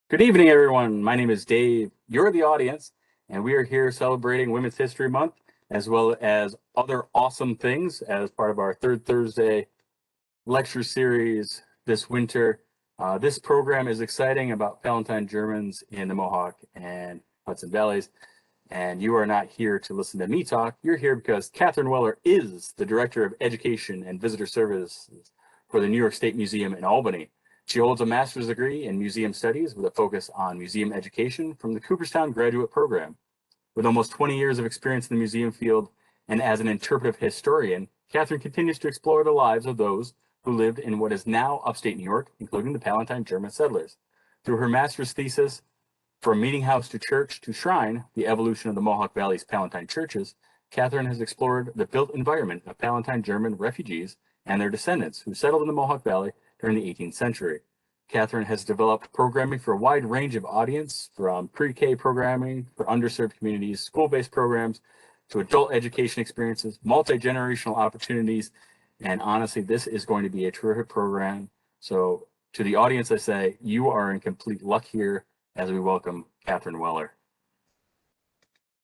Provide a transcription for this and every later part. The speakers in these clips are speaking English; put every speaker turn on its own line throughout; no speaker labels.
Good evening, everyone. My name is Dave. You're the audience, and we are here celebrating Women's History Month, as well as other awesome things as part of our third Thursday lecture series this winter. This program is exciting about Palatine Germans in the Mohawk and Hudson Valleys. And you are not here to listen to me talk. You're here because Kathryn Weller is the Director of Education and Visitor Services for the New York State Museum in Albany. She holds a master's degree in museum studies with a focus on museum education from the Cooperstown Graduate Program. With almost 20 years of experience in the museum field and as an interpretive historian, Kathryn continues to explore the lives of those who lived in what is now upstate New York, including the Palatine German settlers. Through her master's thesis, From Meetinghouse to Church to Shrine, the evolution of the Mohawk Valley's Palatine churches, Kathryn has explored the built environment of Palatine German refugees and their descendants who settled in the Mohawk Valley during the 18th century. Kathryn has developed programming for a wide range of audience, from pre-K programming for underserved communities, school-based programs, to adult education experiences, multi-generational opportunities, and honestly, this is going to be a terrific program. So to the audience, I say, you are in complete luck here as we welcome Kathryn Weller.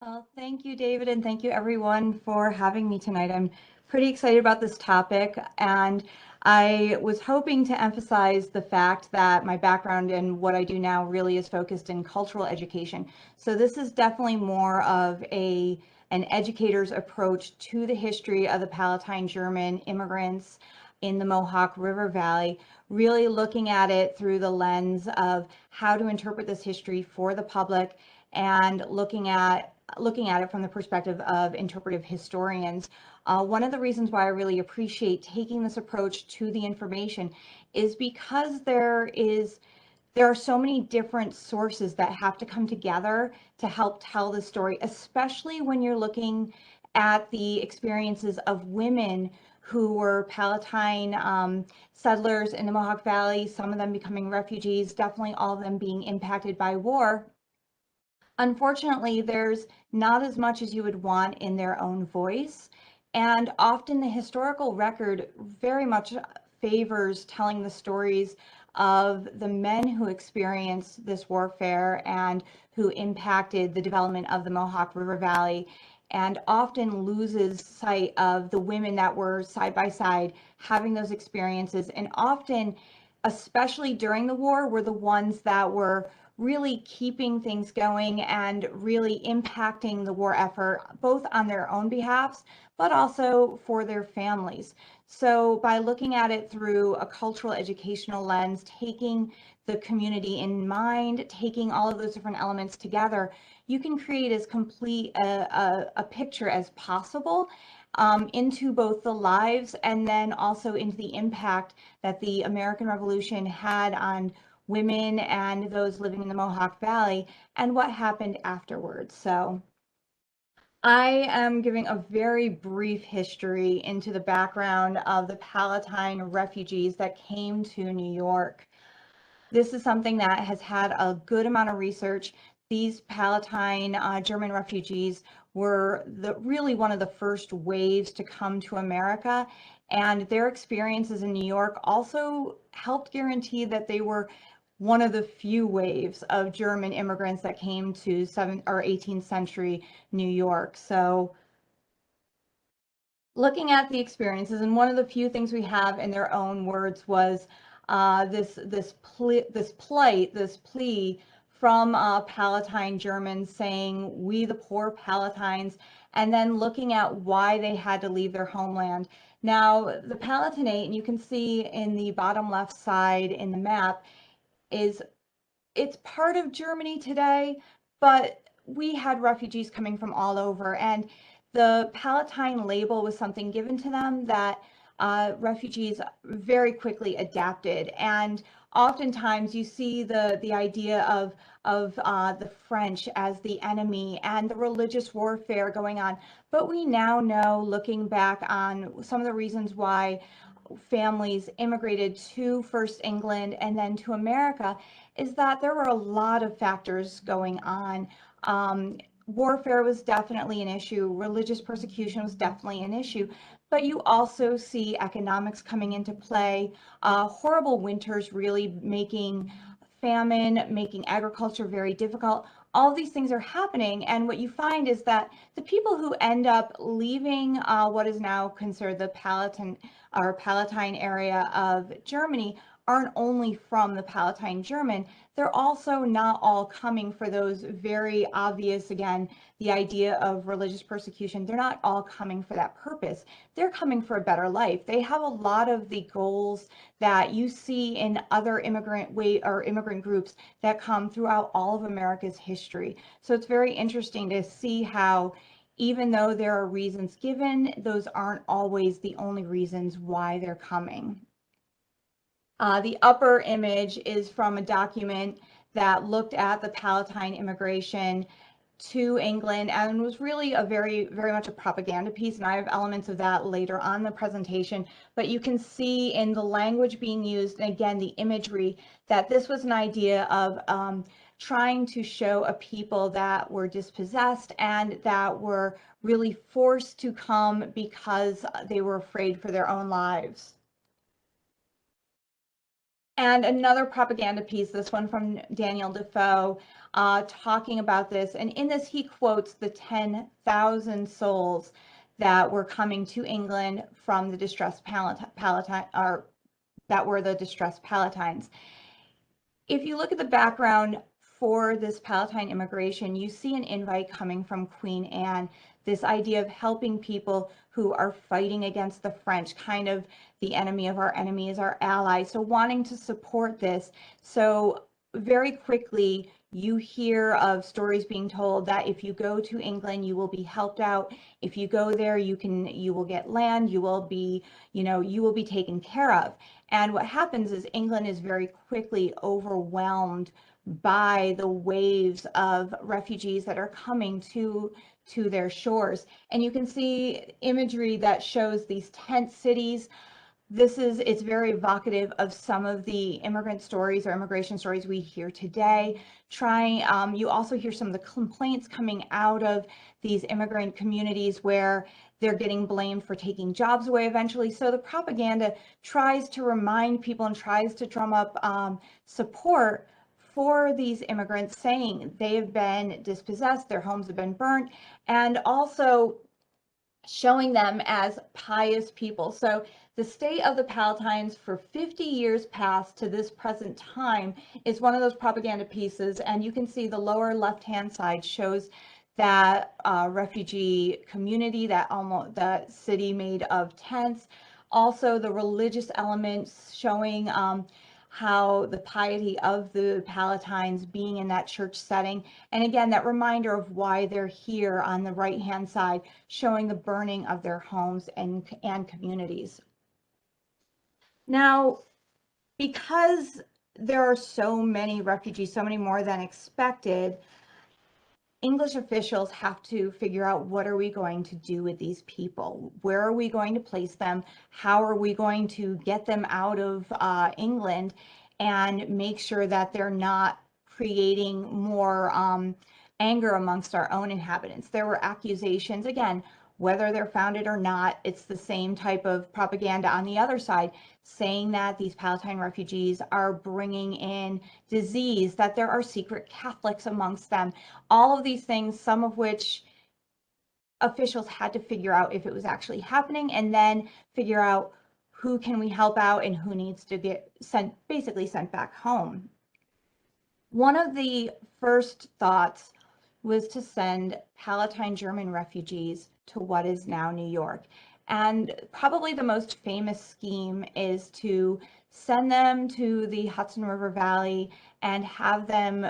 Well, thank you, David, and thank you everyone for having me tonight. I'm pretty excited about this topic, and I was hoping to emphasize the fact that my background and what I do now really is focused in cultural education. So this is definitely more of an educator's approach to the history of the Palatine German immigrants in the Mohawk River Valley, really looking at it through the lens of how to interpret this history for the public and looking at it from the perspective of interpretive historians. One of the reasons why I really appreciate taking this approach to the information is because there are so many different sources that have to come together to help tell the story, especially when you're looking at the experiences of women who were Palatine settlers in the Mohawk Valley, some of them becoming refugees, definitely all of them being impacted by war. Unfortunately, there's not as much as you would want in their own voice. And often the historical record very much favors telling the stories of the men who experienced this warfare and who impacted the development of the Mohawk River Valley, and often loses sight of the women that were side by side having those experiences, and often, especially during the war, were the ones that were really keeping things going and really impacting the war effort, both on their own behalfs, but also for their families. So by looking at it through a cultural educational lens, taking the community in mind, taking all of those different elements together, you can create as complete a picture as possible into both the lives and then also into the impact that the American Revolution had on women and those living in the Mohawk Valley and what happened afterwards. So I am giving a very brief history into the background of the Palatine refugees that came to New York. This is something that has had a good amount of research. These Palatine German refugees were really one of the first waves to come to America, and their experiences in New York also helped guarantee that they were one of the few waves of German immigrants that came to 7th or 18th century New York. So looking at the experiences, and one of the few things we have in their own words was this plea from Palatine Germans saying, "We the poor Palatines," and then looking at why they had to leave their homeland. Now, the Palatinate, and you can see in the bottom left side in the map, it's part of Germany today, but we had refugees coming from all over, and the Palatine label was something given to them that refugees very quickly adapted. And oftentimes you see the idea of the French as the enemy and the religious warfare going on. But we now know, looking back on some of the reasons why families immigrated to first England and then to America, is that there were a lot of factors going on. warfare was definitely an issue. Religious persecution was definitely an issue. But you also see economics coming into play, horrible winters really making famine, making agriculture very difficult. All of these things are happening. And what you find is that the people who end up leaving what is now considered the Palatine area of Germany aren't only from the Palatine German, they're also not all coming for those very obvious, again, the idea of religious persecution. They're not all coming for that purpose. They're coming for a better life. They have a lot of the goals that you see in other immigrant groups that come throughout all of America's history. So it's very interesting to see how, even though there are reasons given, those aren't always the only reasons why they're coming. The upper image is from a document that looked at the Palatine immigration to England and was really a very much a propaganda piece, and I have elements of that later on in the presentation. But you can see in the language being used, and again the imagery, that this was an idea of trying to show a people that were dispossessed and that were really forced to come because they were afraid for their own lives. And another propaganda piece, this one from Daniel Defoe, talking about this. And in this, he quotes the 10,000 souls that were coming to England from the distressed Palatine, or that were the distressed Palatines. If you look at the background for this Palatine immigration, you see an invite coming from Queen Anne, this idea of helping people who are fighting against the French, kind of the enemy of our enemy is our ally. So wanting to support this. So very quickly, you hear of stories being told that if you go to England, you will be helped out. If you go there, you will get land, you will be taken care of. And what happens is England is very quickly overwhelmed by the waves of refugees that are coming to their shores. And you can see imagery that shows these tent cities. It's very evocative of some of the immigrant stories or immigration stories we hear today. You also hear some of the complaints coming out of these immigrant communities where they're getting blamed for taking jobs away eventually. So the propaganda tries to remind people and tries to drum up support for these immigrants, saying they have been dispossessed, their homes have been burnt, and also showing them as pious people. So the state of the Palatines for 50 years past to this present time is one of those propaganda pieces. And you can see the lower left-hand side shows that refugee community, that city made of tents. Also the religious elements showing how the piety of the Palatines being in that church setting. And again, that reminder of why they're here on the right-hand side, showing the burning of their homes and communities. Now, because there are so many refugees, so many more than expected, English officials have to figure out, what are we going to do with these people? Where are we going to place them? How are we going to get them out of England and make sure that they're not creating more anger amongst our own inhabitants? There were accusations, again, whether they're founded or not, it's the same type of propaganda on the other side, saying that these Palatine refugees are bringing in disease, that there are secret Catholics amongst them, all of these things, some of which officials had to figure out if it was actually happening, and then figure out who can we help out and who needs to get basically sent back home. One of the first thoughts was to send Palatine German refugees to what is now New York. And probably the most famous scheme is to send them to the Hudson River Valley and have them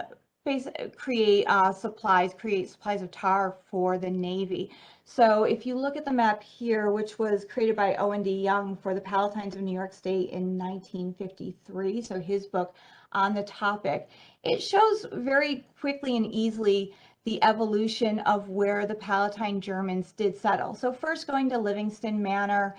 create supplies of tar for the Navy. So if you look at the map here, which was created by O&D Young for the Palatines of New York State in 1953, so his book on the topic, it shows very quickly and easily the evolution of where the Palatine Germans did settle. So first going to Livingston Manor,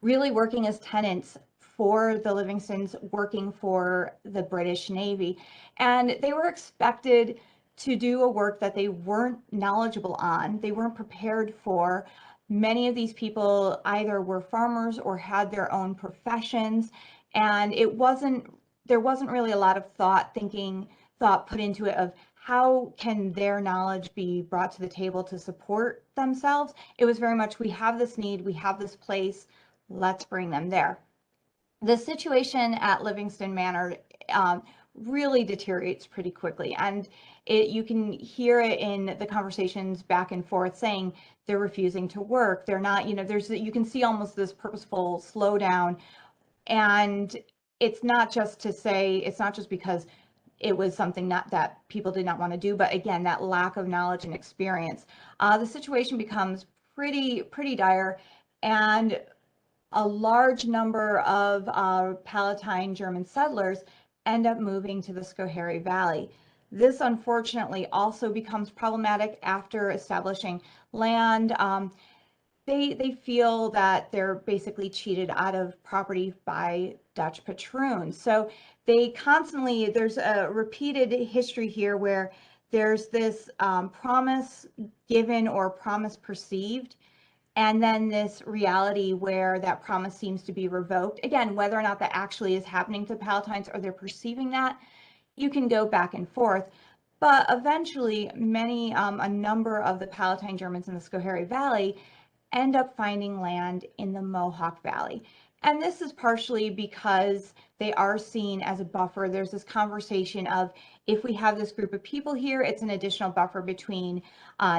really working as tenants for the Livingstons, working for the British Navy. And they were expected to do a work that they weren't knowledgeable on, they weren't prepared for. Many of these people either were farmers or had their own professions, and there wasn't really a lot of thought put into it of how can their knowledge be brought to the table to support themselves. It was very much, we have this need, we have this place, let's bring them there. The situation at Livingston Manor really deteriorates pretty quickly, and you can hear it in the conversations back and forth saying they're refusing to work, they're not, you can see almost this purposeful slowdown. And it's not just because it was something that people did not want to do, but again, that lack of knowledge and experience. The situation becomes pretty dire, and a large number of Palatine German settlers end up moving to the Schoharie Valley. This unfortunately also becomes problematic after establishing land. They feel that they're basically cheated out of property by Dutch patroons. So there's a repeated history here where there's this promise given or promise perceived, and then this reality where that promise seems to be revoked. Again, whether or not that actually is happening to Palatines or they're perceiving that, you can go back and forth. But eventually, a number of the Palatine Germans in the Schoharie Valley end up finding land in the Mohawk Valley. And this is partially because they are seen as a buffer. There's this conversation of, if we have this group of people here, it's an additional buffer between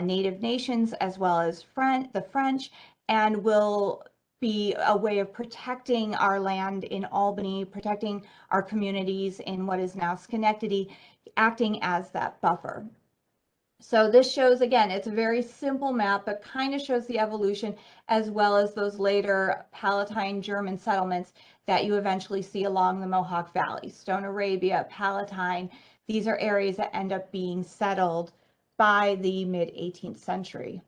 native nations as well as the French, and will be a way of protecting our land in Albany, protecting our communities in what is now Schenectady, acting as that buffer. So this shows, again, it's a very simple map, but kind of shows the evolution, as well as those later Palatine German settlements that you eventually see along the Mohawk Valley. Stone Arabia, Palatine, these are areas that end up being settled by the mid-18th century.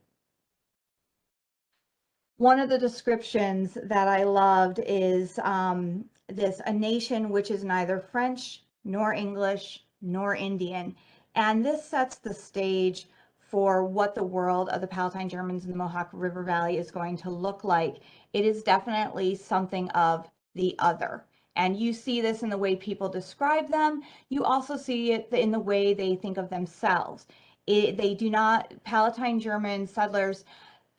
One of the descriptions that I loved is a nation which is neither French, nor English, nor Indian. And this sets the stage for what the world of the Palatine Germans in the Mohawk River Valley is going to look like. It is definitely something of the other. And you see this in the way people describe them. You also see it in the way they think of themselves. Palatine German settlers,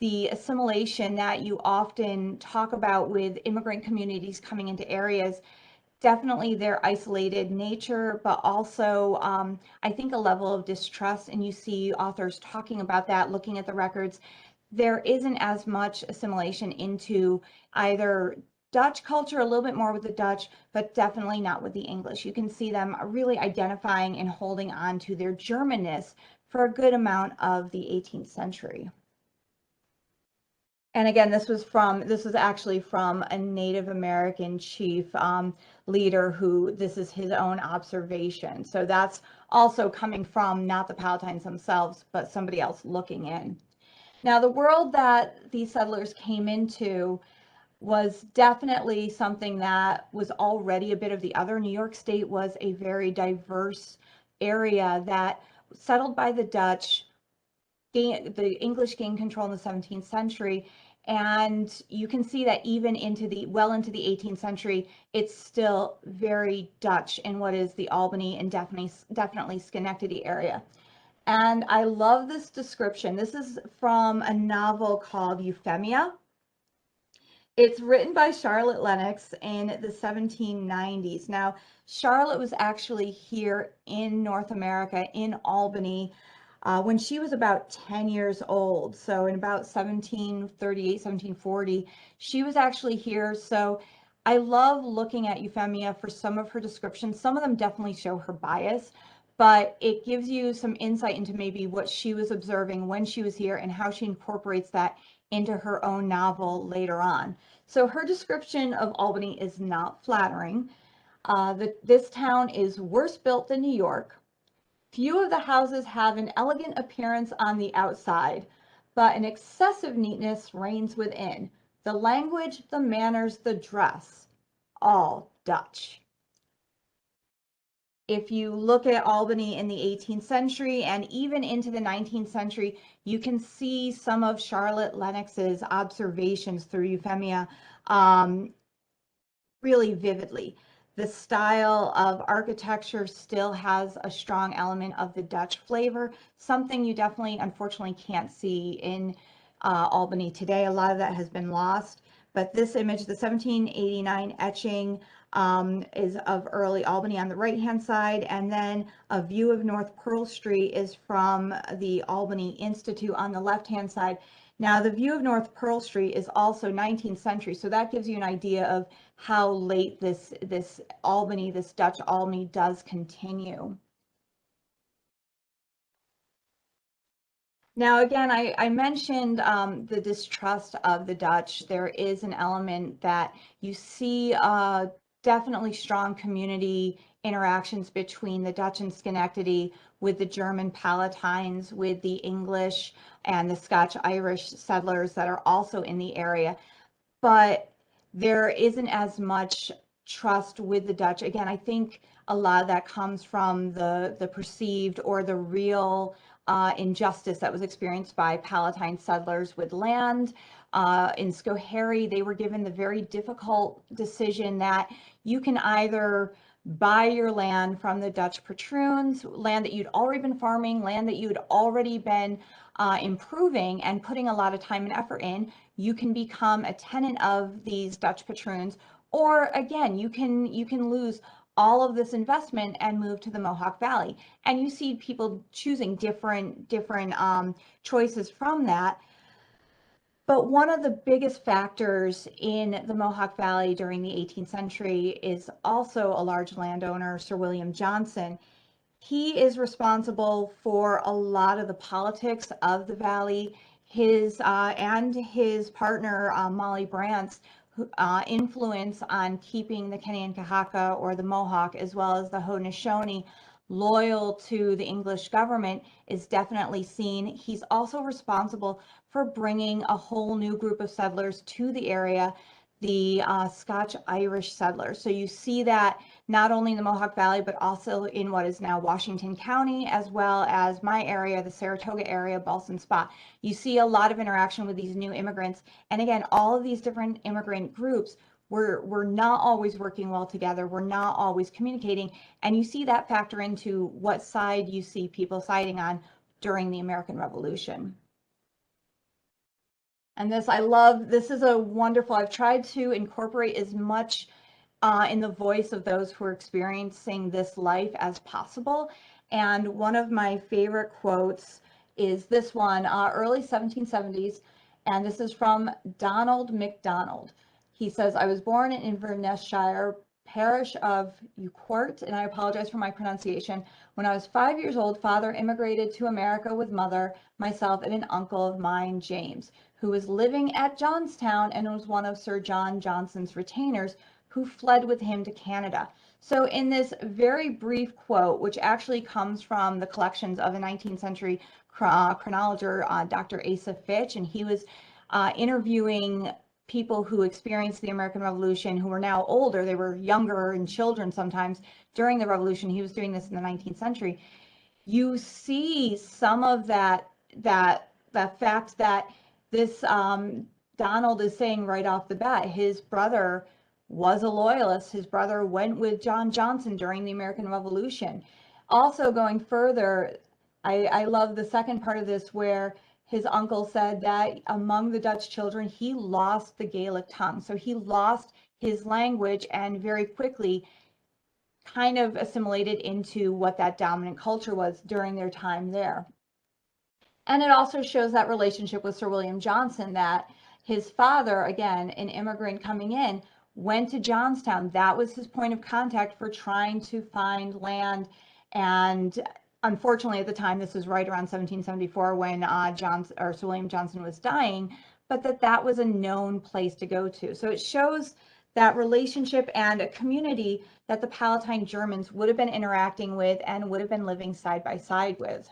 the assimilation that you often talk about with immigrant communities coming into areas, definitely their isolated nature, but also I think a level of distrust. And you see authors talking about that, looking at the records. There isn't as much assimilation into either Dutch culture, a little bit more with the Dutch, but definitely not with the English. You can see them really identifying and holding on to their Germanness for a good amount of the 18th century. And again, this was actually from a Native American chief leader this is his own observation. So that's also coming from not the Palatines themselves, but somebody else looking in. Now, the world that these settlers came into was definitely something that was already a bit of the other. New York State was a very diverse area that settled by the Dutch. The English gained control in the 17th century, and you can see that even into the 18th century, it's still very Dutch in what is the Albany and definitely Schenectady area. And I love this description. This is from a novel called Euphemia. It's written by Charlotte Lennox in the 1790s. Now, Charlotte was actually here in North America, in Albany, when she was about 10 years old. So in about 1738, 1740, she was actually here. So I love looking at Euphemia for some of her descriptions. Some of them definitely show her bias, but it gives you some insight into maybe what she was observing when she was here and how she incorporates that into her own novel later on. So her description of Albany is not flattering. This town is worse built than New York. Few of the houses have an elegant appearance on the outside, but an excessive neatness reigns within. The language, the manners, the dress, all Dutch. if you look at Albany in the 18th century and even into the 19th century, you can see some of Charlotte Lennox's observations through Euphemia really vividly. The style of architecture still has a strong element of the Dutch flavor, something you definitely, unfortunately, can't see in Albany today. A lot of that has been lost. But this image, the 1789 etching, is of early Albany on the right-hand side, and then a view of North Pearl Street is from the Albany Institute on the left-hand side. Now, the view of North Pearl Street is also 19th century, so that gives you an idea of how late this Albany, this Dutch Albany, does continue. Now, again, I mentioned the distrust of the Dutch. There is an element that you see definitely strong community interactions between the Dutch and Schenectady, with the German Palatines, with the English and the Scotch-Irish settlers that are also in the area. But there isn't as much trust with the Dutch. Again, I think a lot of that comes from the perceived or the real injustice that was experienced by Palatine settlers with land. In Schoharie, they were given the very difficult decision that you can either buy your land from the Dutch patroons, land that you'd already been farming, land that you'd already been improving and putting a lot of time and effort in. You can become a tenant of these Dutch patroons, or again, you can lose all of this investment and move to the Mohawk Valley. And you see people choosing different choices from that. But one of the biggest factors in the Mohawk Valley during the 18th century is also a large landowner, Sir William Johnson. He is responsible for a lot of the politics of the valley. His and his partner, Molly Brant's, influence on keeping the Kanien'kehá:ka, or the Mohawk, as well as the Haudenosaunee, loyal to the English government is definitely seen. He's also responsible for bringing a whole new group of settlers to the area, the Scotch-Irish settlers. So you see that not only in the Mohawk Valley, but also in what is now Washington County, as well as my area, the Saratoga area, Ballston Spa. You see a lot of interaction with these new immigrants. And again, all of these different immigrant groups we're not always working well together. We're not always communicating. And you see that factor into what side you see people siding on during the American Revolution. And this, I love, this is a wonderful, I've tried to incorporate as much in the voice of those who are experiencing this life as possible. And one of my favorite quotes is this one, early 1770s, and this is from Donald MacDonald. He says, "I was born in Inverness-shire, parish of Uquart, and I apologize for my pronunciation. When I was 5 years old, father immigrated to America with mother, myself, and an uncle of mine, James, who was living at Johnstown and was one of Sir John Johnson's retainers, who fled with him to Canada." So in this very brief quote, which actually comes from the collections of a 19th century chronologer, Dr. Asa Fitch, and he was interviewing people who experienced the American Revolution, who were now older. They were younger and children sometimes during the Revolution. He was doing this in the 19th century. You see some of that fact that this Donald is saying right off the bat. His brother was a loyalist. His brother went with John Johnson during the American Revolution. Also going further, I love the second part of this, where his uncle said that among the Dutch children, he lost the Gaelic tongue. So he lost his language and very quickly kind of assimilated into what that dominant culture was during their time there. And it also shows that relationship with Sir William Johnson, that his father, again, an immigrant coming in, went to Johnstown. That was his point of contact for trying to find land. And unfortunately, at the time, this was right around 1774 when Sir William Johnson was dying, but that was a known place to go to. So it shows that relationship and a community that the Palatine Germans would have been interacting with and would have been living side by side with.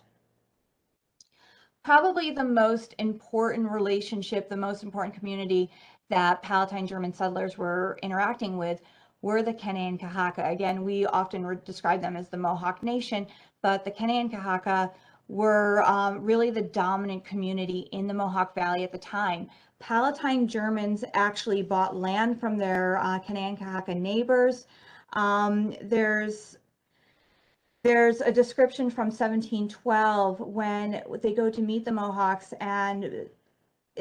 Probably the most important relationship, the most important community that Palatine German settlers were interacting with were the Kanankehá:ka. Again, we often describe them as the Mohawk Nation, but the Kanankehá:ka were really the dominant community in the Mohawk Valley at the time. Palatine Germans actually bought land from their Kanankehá:ka neighbors. There's a description from 1712 when they go to meet the Mohawks, and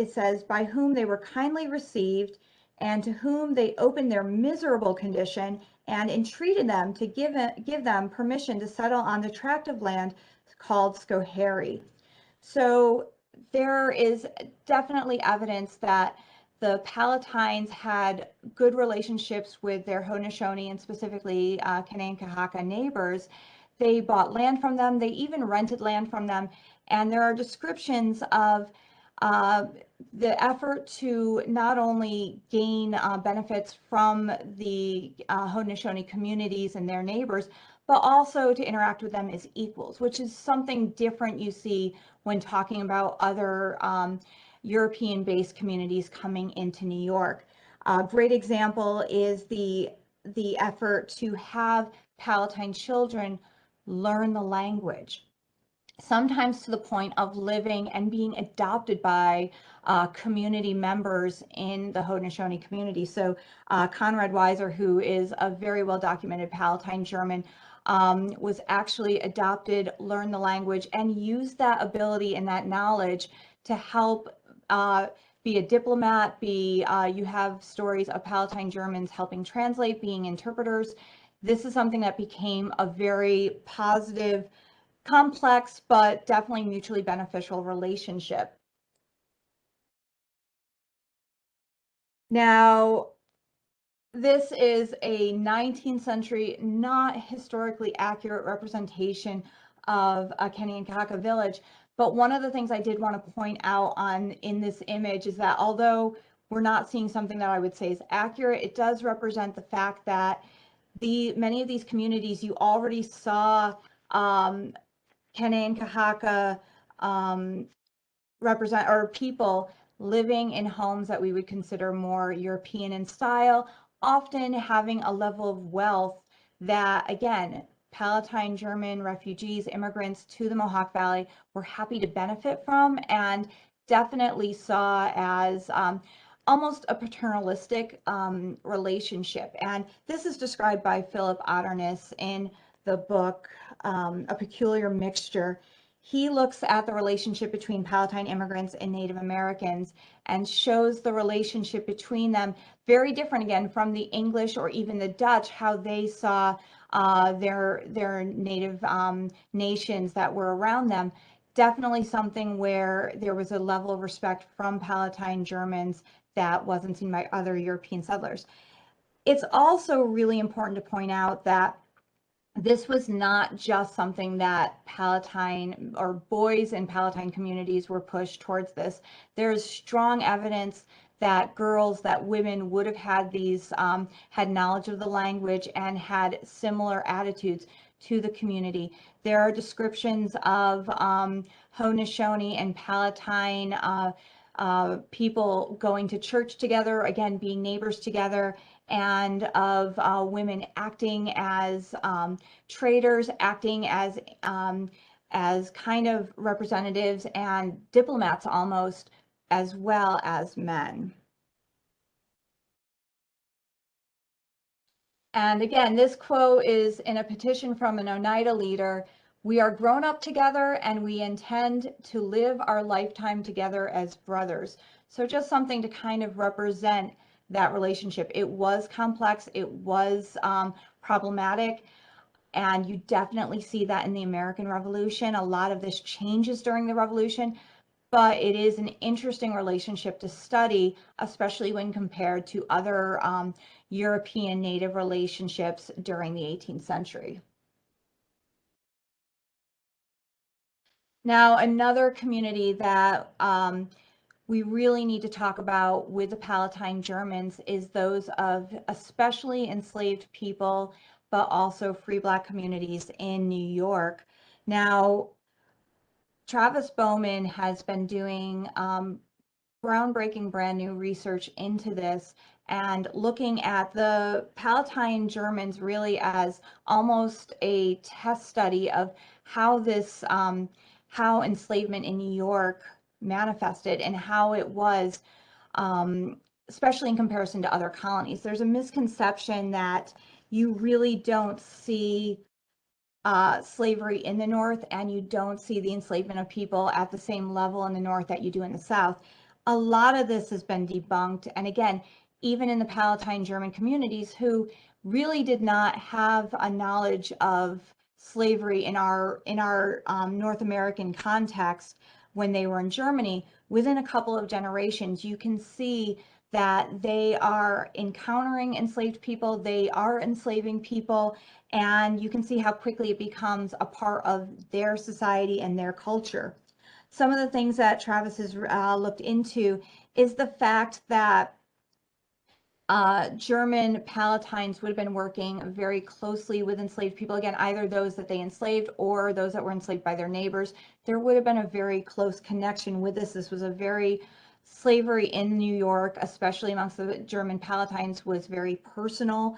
it says, by whom they were kindly received, and to whom they opened their miserable condition, and entreated them to give them permission to settle on the tract of land called Schoharie. So there is definitely evidence that the Palatines had good relationships with their Haudenosaunee and specifically Kanankehá:ka neighbors. They bought land from them. They even rented land from them. And there are descriptions of the effort to not only gain benefits from the Haudenosaunee communities and their neighbors, but also to interact with them as equals, which is something different you see when talking about other European-based communities coming into New York. A great example is the effort to have Palatine children learn the language, sometimes to the point of living and being adopted by community members in the Haudenosaunee community. So Conrad Weiser, who is a very well documented Palatine German, was actually adopted, learned the language, and used that ability and that knowledge to help be a diplomat, you have stories of Palatine Germans helping translate, being interpreters. This is something that became a very positive, complex, but definitely mutually beneficial relationship. Now, this is a 19th century, not historically accurate representation of a Kanankehá:ka village. But one of the things I did want to point out in this image is that although we're not seeing something that I would say is accurate, it does represent the fact that many of these communities you already saw Kanankehá:ka represent, or people living in homes that we would consider more European in style, often having a level of wealth that, again, Palatine German refugees, immigrants to the Mohawk Valley were happy to benefit from, and definitely saw as almost a paternalistic relationship. And this is described by Philip Otterness in the book, A Peculiar Mixture. He looks at the relationship between Palatine immigrants and Native Americans and shows the relationship between them very different, again, from the English or even the Dutch, how they saw their native nations that were around them. Definitely something where there was a level of respect from Palatine Germans that wasn't seen by other European settlers. It's also really important to point out that this was not just something that Palatine or boys in Palatine communities were pushed towards this. There's strong evidence that women would have had had knowledge of the language and had similar attitudes to the community. There are descriptions of Haudenosaunee and Palatine people going to church together, again, being neighbors together, and of women acting as traders, acting as kind of representatives and diplomats almost, as well as men. And again, this quote is in a petition from an Oneida leader. We are grown up together and we intend to live our lifetime together as brothers. So just something to kind of represent that relationship. It was complex, it was problematic, and you definitely see that in the American Revolution. A lot of this changes during the Revolution, but it is an interesting relationship to study, especially when compared to other European Native relationships during the 18th century. Now, another community that we really need to talk about with the Palatine Germans is those of especially enslaved people, but also free Black communities in New York. Now, Travis Bowman has been doing groundbreaking, brand new research into this and looking at the Palatine Germans really as almost a test study of how this, how enslavement in New York manifested and how it was, especially in comparison to other colonies. There's a misconception that you really don't see slavery in the North, and you don't see the enslavement of people at the same level in the North that you do in the South. A lot of this has been debunked. And again, even in the Palatine German communities who really did not have a knowledge of slavery in our North American context when they were in Germany, within a couple of generations, you can see that they are encountering enslaved people, they are enslaving people, and you can see how quickly it becomes a part of their society and their culture. Some of the things that Travis has looked into is the fact that German Palatines would have been working very closely with enslaved people. Again, either those that they enslaved or those that were enslaved by their neighbors. There would have been a very close connection with this. This was a very, slavery in New York, especially amongst the German Palatines, was very personal.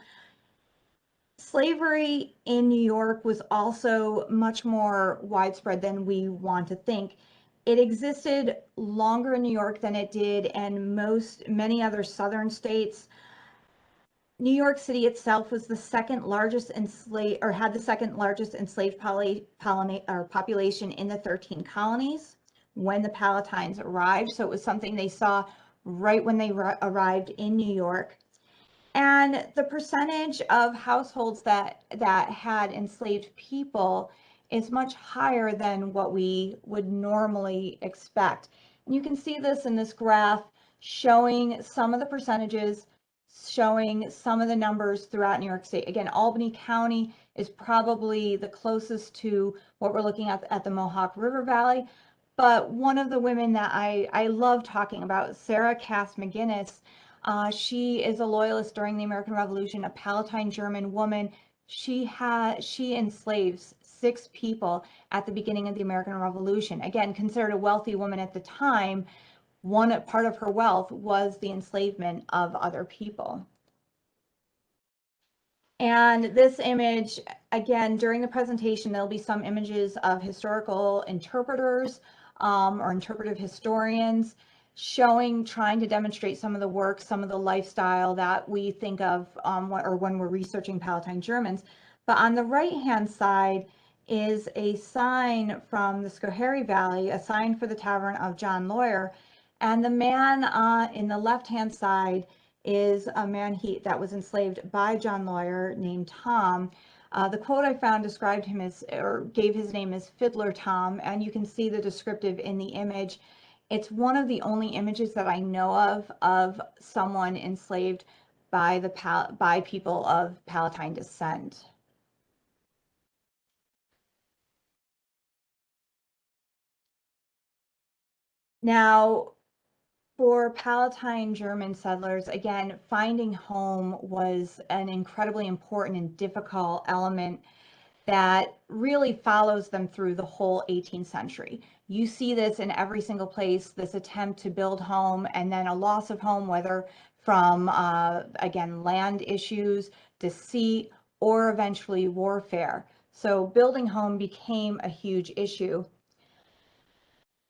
Slavery in New York was also much more widespread than we want to think. It existed longer in New York than it did in many other southern states. New York City itself was the second largest enslaved, or had the second largest enslaved population in the 13 colonies when the Palatines arrived. So it was something they saw right when they arrived in New York. And the percentage of households that had enslaved people is much higher than what we would normally expect. And you can see this in this graph showing some of the percentages, showing some of the numbers throughout New York State. Again, Albany County is probably the closest to what we're looking at the Mohawk River Valley. But one of the women that I love talking about, Sarah Cass McGinnis, she is a loyalist during the American Revolution, a Palatine German woman. She enslaves 6 people at the beginning of the American Revolution. Again, considered a wealthy woman at the time. One part of her wealth was the enslavement of other people. And this image, again, during the presentation, there'll be some images of historical interpreters or interpretive historians trying to demonstrate some of the work, some of the lifestyle that we think of or when we're researching Palatine Germans. But on the right-hand side is a sign from the Schoharie Valley, a sign for the Tavern of John Lawyer. And the man in the left-hand side is a man that was enslaved by John Lawyer named Tom. The quote I found described him as, or gave his name as Fiddler Tom, and you can see the descriptive in the image. It's one of the only images that I know of someone enslaved by people of Palatine descent. Now, for Palatine German settlers, again, finding home was an incredibly important and difficult element that really follows them through the whole 18th century. You see this in every single place, this attempt to build home and then a loss of home, whether from, again, land issues, deceit, or eventually warfare. So building home became a huge issue.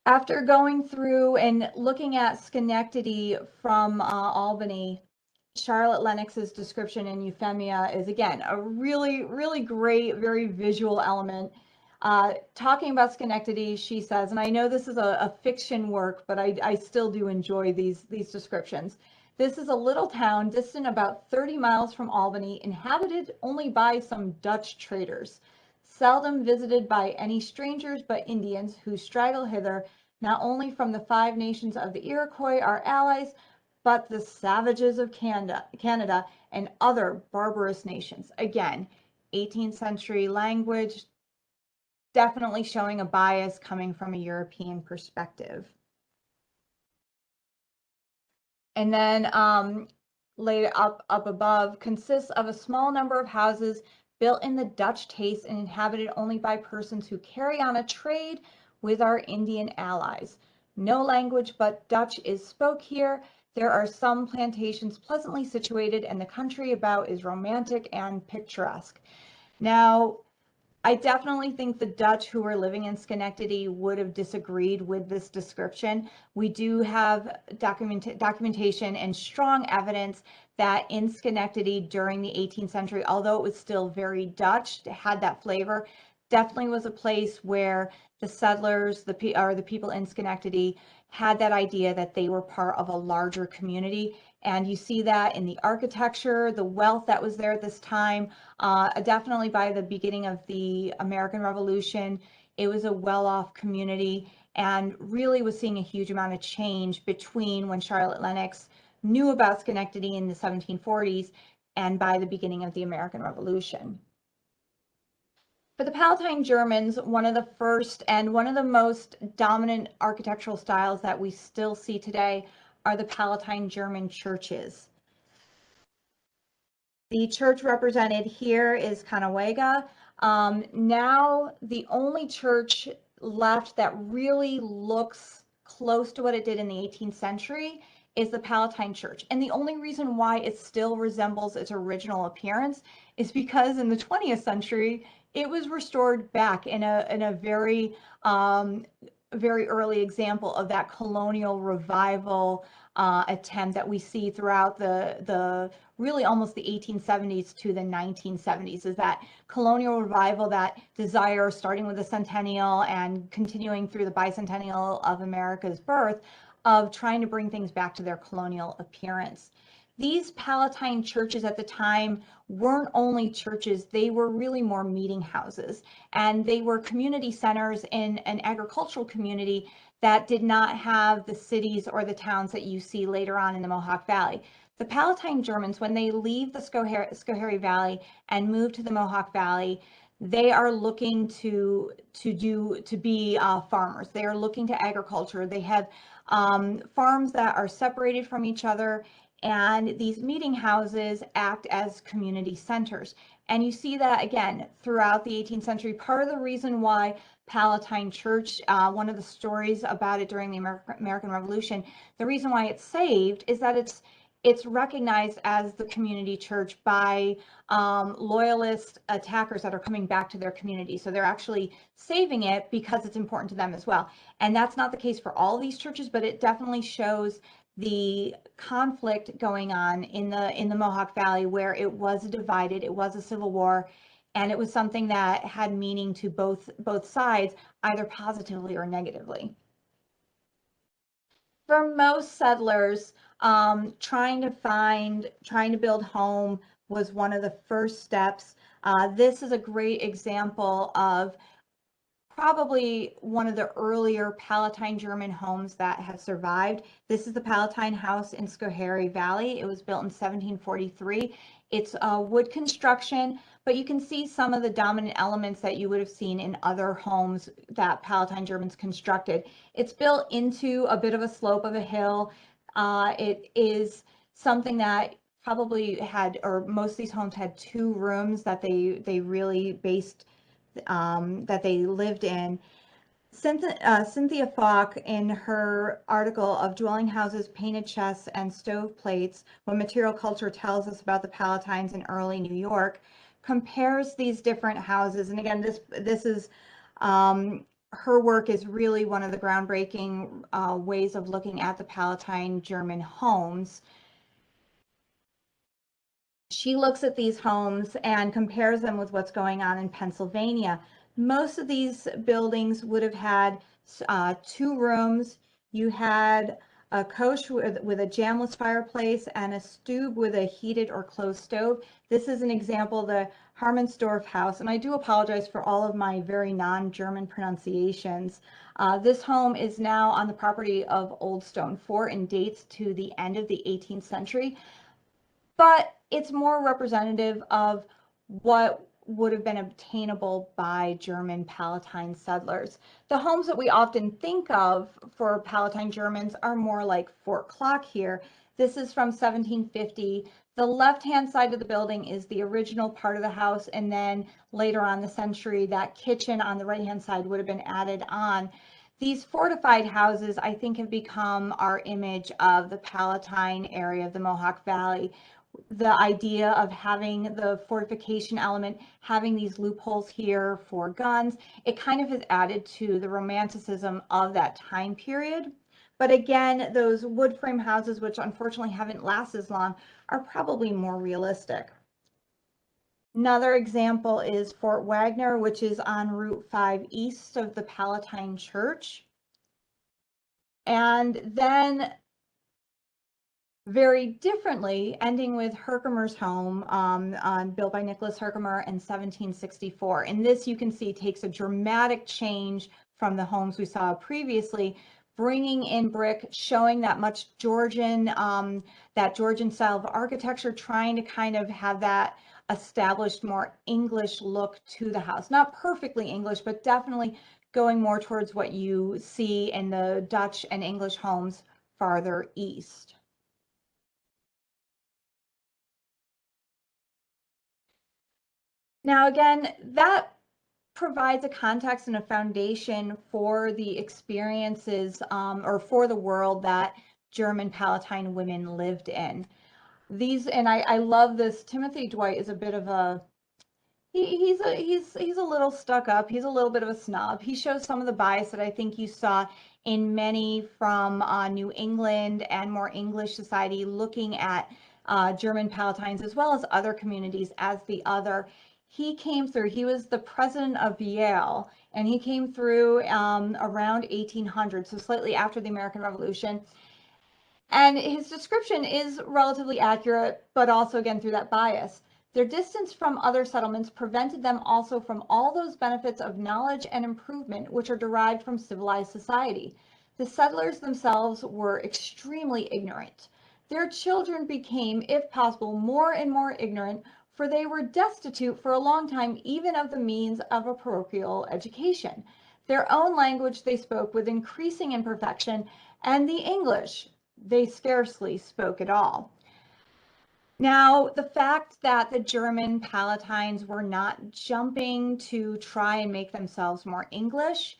After going through and looking at Schenectady from Albany, Charlotte Lennox's description in Euphemia is, again, a really, really great, very visual element. Talking about Schenectady, she says, and I know this is a fiction work, but I still do enjoy these descriptions. This is a little town distant about 30 miles from Albany, inhabited only by some Dutch traders, seldom visited by any strangers but Indians who straggle hither not only from the 5 nations of the Iroquois, our allies, but the savages of Canada and other barbarous nations. Again, 18th century language, definitely showing a bias coming from a European perspective. And then later up above, consists of a small number of houses built in the Dutch taste and inhabited only by persons who carry on a trade with our Indian allies. No language but Dutch is spoke here. There are some plantations pleasantly situated, and the country about is romantic and picturesque. Now, I definitely think the Dutch who were living in Schenectady would have disagreed with this description. We do have documentation and strong evidence that in Schenectady during the 18th century, although it was still very Dutch, it had that flavor, definitely was a place where the settlers, the people in Schenectady had that idea that they were part of a larger community. And you see that in the architecture, the wealth that was there at this time. Definitely by the beginning of the American Revolution, it was a well-off community and really was seeing a huge amount of change between when Charlotte Lennox knew about Schenectady in the 1740s and by the beginning of the American Revolution. For the Palatine Germans, one of the first and one of the most dominant architectural styles that we still see today are the Palatine German churches. The church represented here is Kanawega. Now the only church left that really looks close to what it did in the 18th century is the Palatine Church. And the only reason why it still resembles its original appearance is because in the 20th century, it was restored back in a very early example of that colonial revival attempt that we see throughout the really almost the 1870s to the 1970s, is that colonial revival, that desire starting with the centennial and continuing through the bicentennial of America's birth of trying to bring things back to their colonial appearance. These Palatine churches at the time weren't only churches, they were really more meeting houses, and they were community centers in an agricultural community that did not have the cities or the towns that you see later on in the Mohawk Valley. The Palatine Germans, when they leave the Schoharie Valley and move to the Mohawk Valley, they are looking to be farmers. They are looking to agriculture. They have farms that are separated from each other, and these meeting houses act as community centers. And you see that again throughout the 18th century. Part of the reason why Palatine Church, one of the stories about it during the American Revolution, the reason why it's saved is that it's recognized as the community church by loyalist attackers that are coming back to their community. So they're actually saving it because it's important to them as well. And that's not the case for all these churches, but it definitely shows the conflict going on in the Mohawk Valley, where it was divided, it was a civil war, and it was something that had meaning to both sides, either positively or negatively. For most settlers, trying to build home was one of the first steps. This is a great example of probably one of the earlier Palatine German homes that have survived. This is the Palatine House in Schoharie Valley. It was built in 1743. It's a wood construction, but you can see some of the dominant elements that you would have seen in other homes that Palatine Germans constructed. It's built into a bit of a slope of a hill. It is something that probably had, or most of these homes had, 2 rooms that they really based that they lived in. Cynthia Falk, in her article of Dwelling Houses, Painted Chests, and Stove Plates, What Material Culture Tells Us About the Palatines in Early New York, compares these different houses. And again, this is her work is really one of the groundbreaking ways of looking at the Palatine German homes. She looks at these homes and compares them with what's going on in Pennsylvania. Most of these buildings would have had 2 rooms. You had a coach with a jambless fireplace and a stube with a heated or closed stove. This is an example, the Harmensdorf house, and I do apologize for all of my very non-German pronunciations. This home is now on the property of Old Stone Fort and dates to the end of the 18th century. But it's more representative of what would have been obtainable by German Palatine settlers. The homes that we often think of for Palatine Germans are more like Fort Clock here. This is from 1750. The left-hand side of the building is the original part of the house, and then later on the century, that kitchen on the right-hand side would have been added on. These fortified houses, I think, have become our image of the Palatine area of the Mohawk Valley. The idea of having the fortification element, having these loopholes here for guns, it kind of has added to the romanticism of that time period. But again, those wood frame houses, which unfortunately haven't lasted as long, are probably more realistic. Another example is Fort Wagner, which is on Route 5 east of the Palatine Church. And then very differently, ending with Herkimer's home, built by Nicholas Herkimer in 1764. And this, you can see, takes a dramatic change from the homes we saw previously, bringing in brick, showing that much Georgian, that Georgian style of architecture, trying to kind of have that established, more English look to the house. Not perfectly English, but definitely going more towards what you see in the Dutch and English homes farther east. Now, again, that provides a context and a foundation for the experiences or for the world that German Palatine women lived in. These, and I love this. Timothy Dwight is a bit of a, he's a little stuck up. He's a little bit of a snob. He shows some of the bias that I think you saw in many from New England and more English society, looking at German Palatines as well as other communities as the other. He came through, he was the president of Yale, and he came through around 1800, so slightly after the American Revolution. And his description is relatively accurate, but also again through that bias. Their distance from other settlements prevented them also from all those benefits of knowledge and improvement which are derived from civilized society. The settlers themselves were extremely ignorant. Their children became, if possible, more and more ignorant, for they were destitute for a long time even of the means of a parochial education. Their own language they spoke with increasing imperfection, and the English they scarcely spoke at all. Now, the fact that the German Palatines were not jumping to try and make themselves more English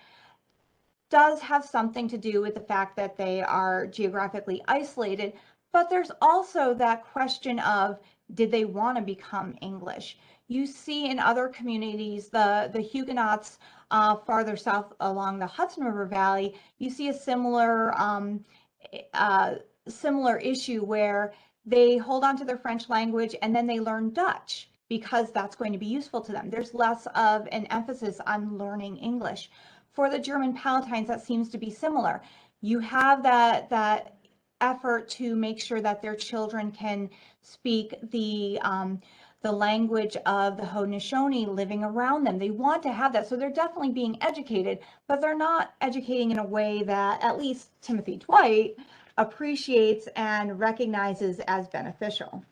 does have something to do with the fact that they are geographically isolated, but there's also that question of, did they want to become English? You see in other communities, the Huguenots farther south along the Hudson River Valley, you see a similar similar issue where they hold on to their French language and then they learn Dutch because that's going to be useful to them. There's less of an emphasis on learning English. For the German Palatines, that seems to be similar. You have that effort to make sure that their children can speak the language of the Haudenosaunee living around them. They want to have that. So they're definitely being educated, but they're not educating in a way that at least Timothy Dwight appreciates and recognizes as beneficial.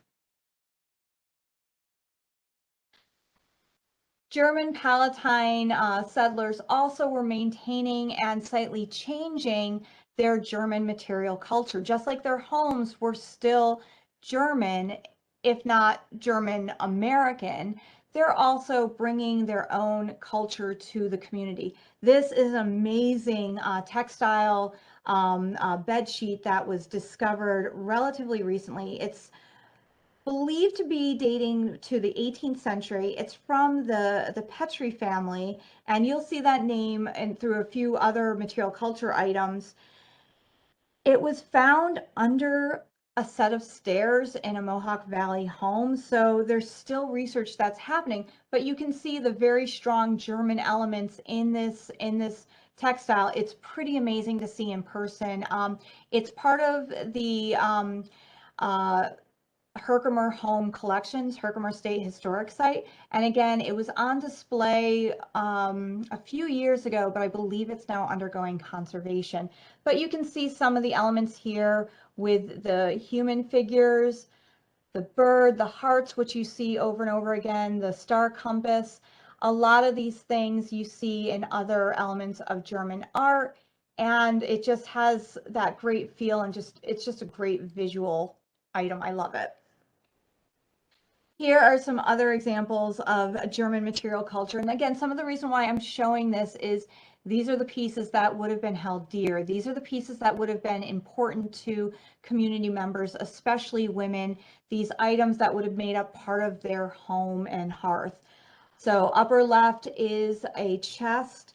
German Palatine settlers also were maintaining and slightly changing their German material culture, just like their homes were still German, if not German American. They're also bringing their own culture to the community. This is an amazing textile bed sheet that was discovered relatively recently. It's believed to be dating to the 18th century. It's from the Petrie family, and you'll see that name and through a few other material culture items. It was found under a set of stairs in a Mohawk Valley home, so there's still research that's happening, but you can see the very strong German elements in this textile. It's pretty amazing to see in person. It's part of the Herkimer Home Collections, Herkimer State Historic Site. And again, it was on display a few years ago, but I believe it's now undergoing conservation. But you can see some of the elements here with the human figures, the bird, the hearts, which you see over and over again, the star compass. A lot of these things you see in other elements of German art, and it just has that great feel and it's just a great visual item. I love it. Here are some other examples of German material culture. And again, some of the reason why I'm showing this is These are the pieces that would have been held dear. These are the pieces that would have been important to community members, especially women. These items that would have made up part of their home and hearth. So upper left is a chest.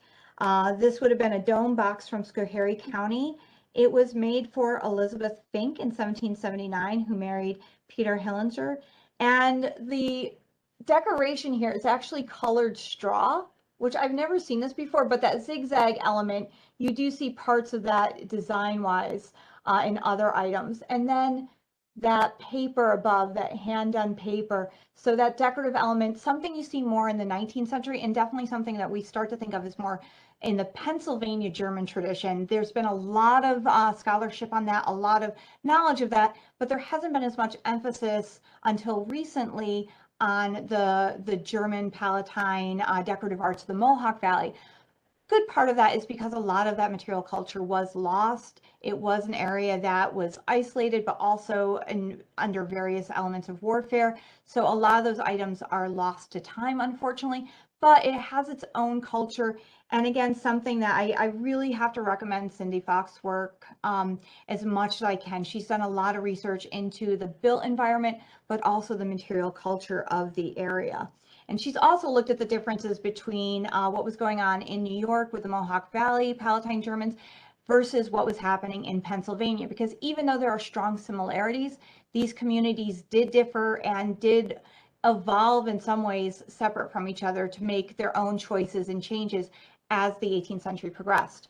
This would have been a dome box from Schoharie County. It was made for Elizabeth Fink in 1779, who married Peter Hillinger. And the decoration here is actually colored straw, which I've never seen this before, but that zigzag element, you do see parts of that design-wise in other items. And then that paper above, that hand-done paper. So that decorative element, something you see more in the 19th century, and definitely something that we start to think of as more in the Pennsylvania German tradition. There's been a lot of scholarship on that, a lot of knowledge of that, but there hasn't been as much emphasis until recently on the German Palatine decorative arts of the Mohawk Valley. Good part of that is because a lot of that material culture was lost. It was an area that was isolated, but also under various elements of warfare. So a lot of those items are lost to time, unfortunately, but it has its own culture. And again, something that I really have to recommend Cindy Fox's work as much as I can. She's done a lot of research into the built environment, but also the material culture of the area. And she's also looked at the differences between what was going on in New York with the Mohawk Valley Palatine Germans versus what was happening in Pennsylvania, because even though there are strong similarities, these communities did differ and did evolve in some ways separate from each other to make their own choices and changes as the 18th century progressed.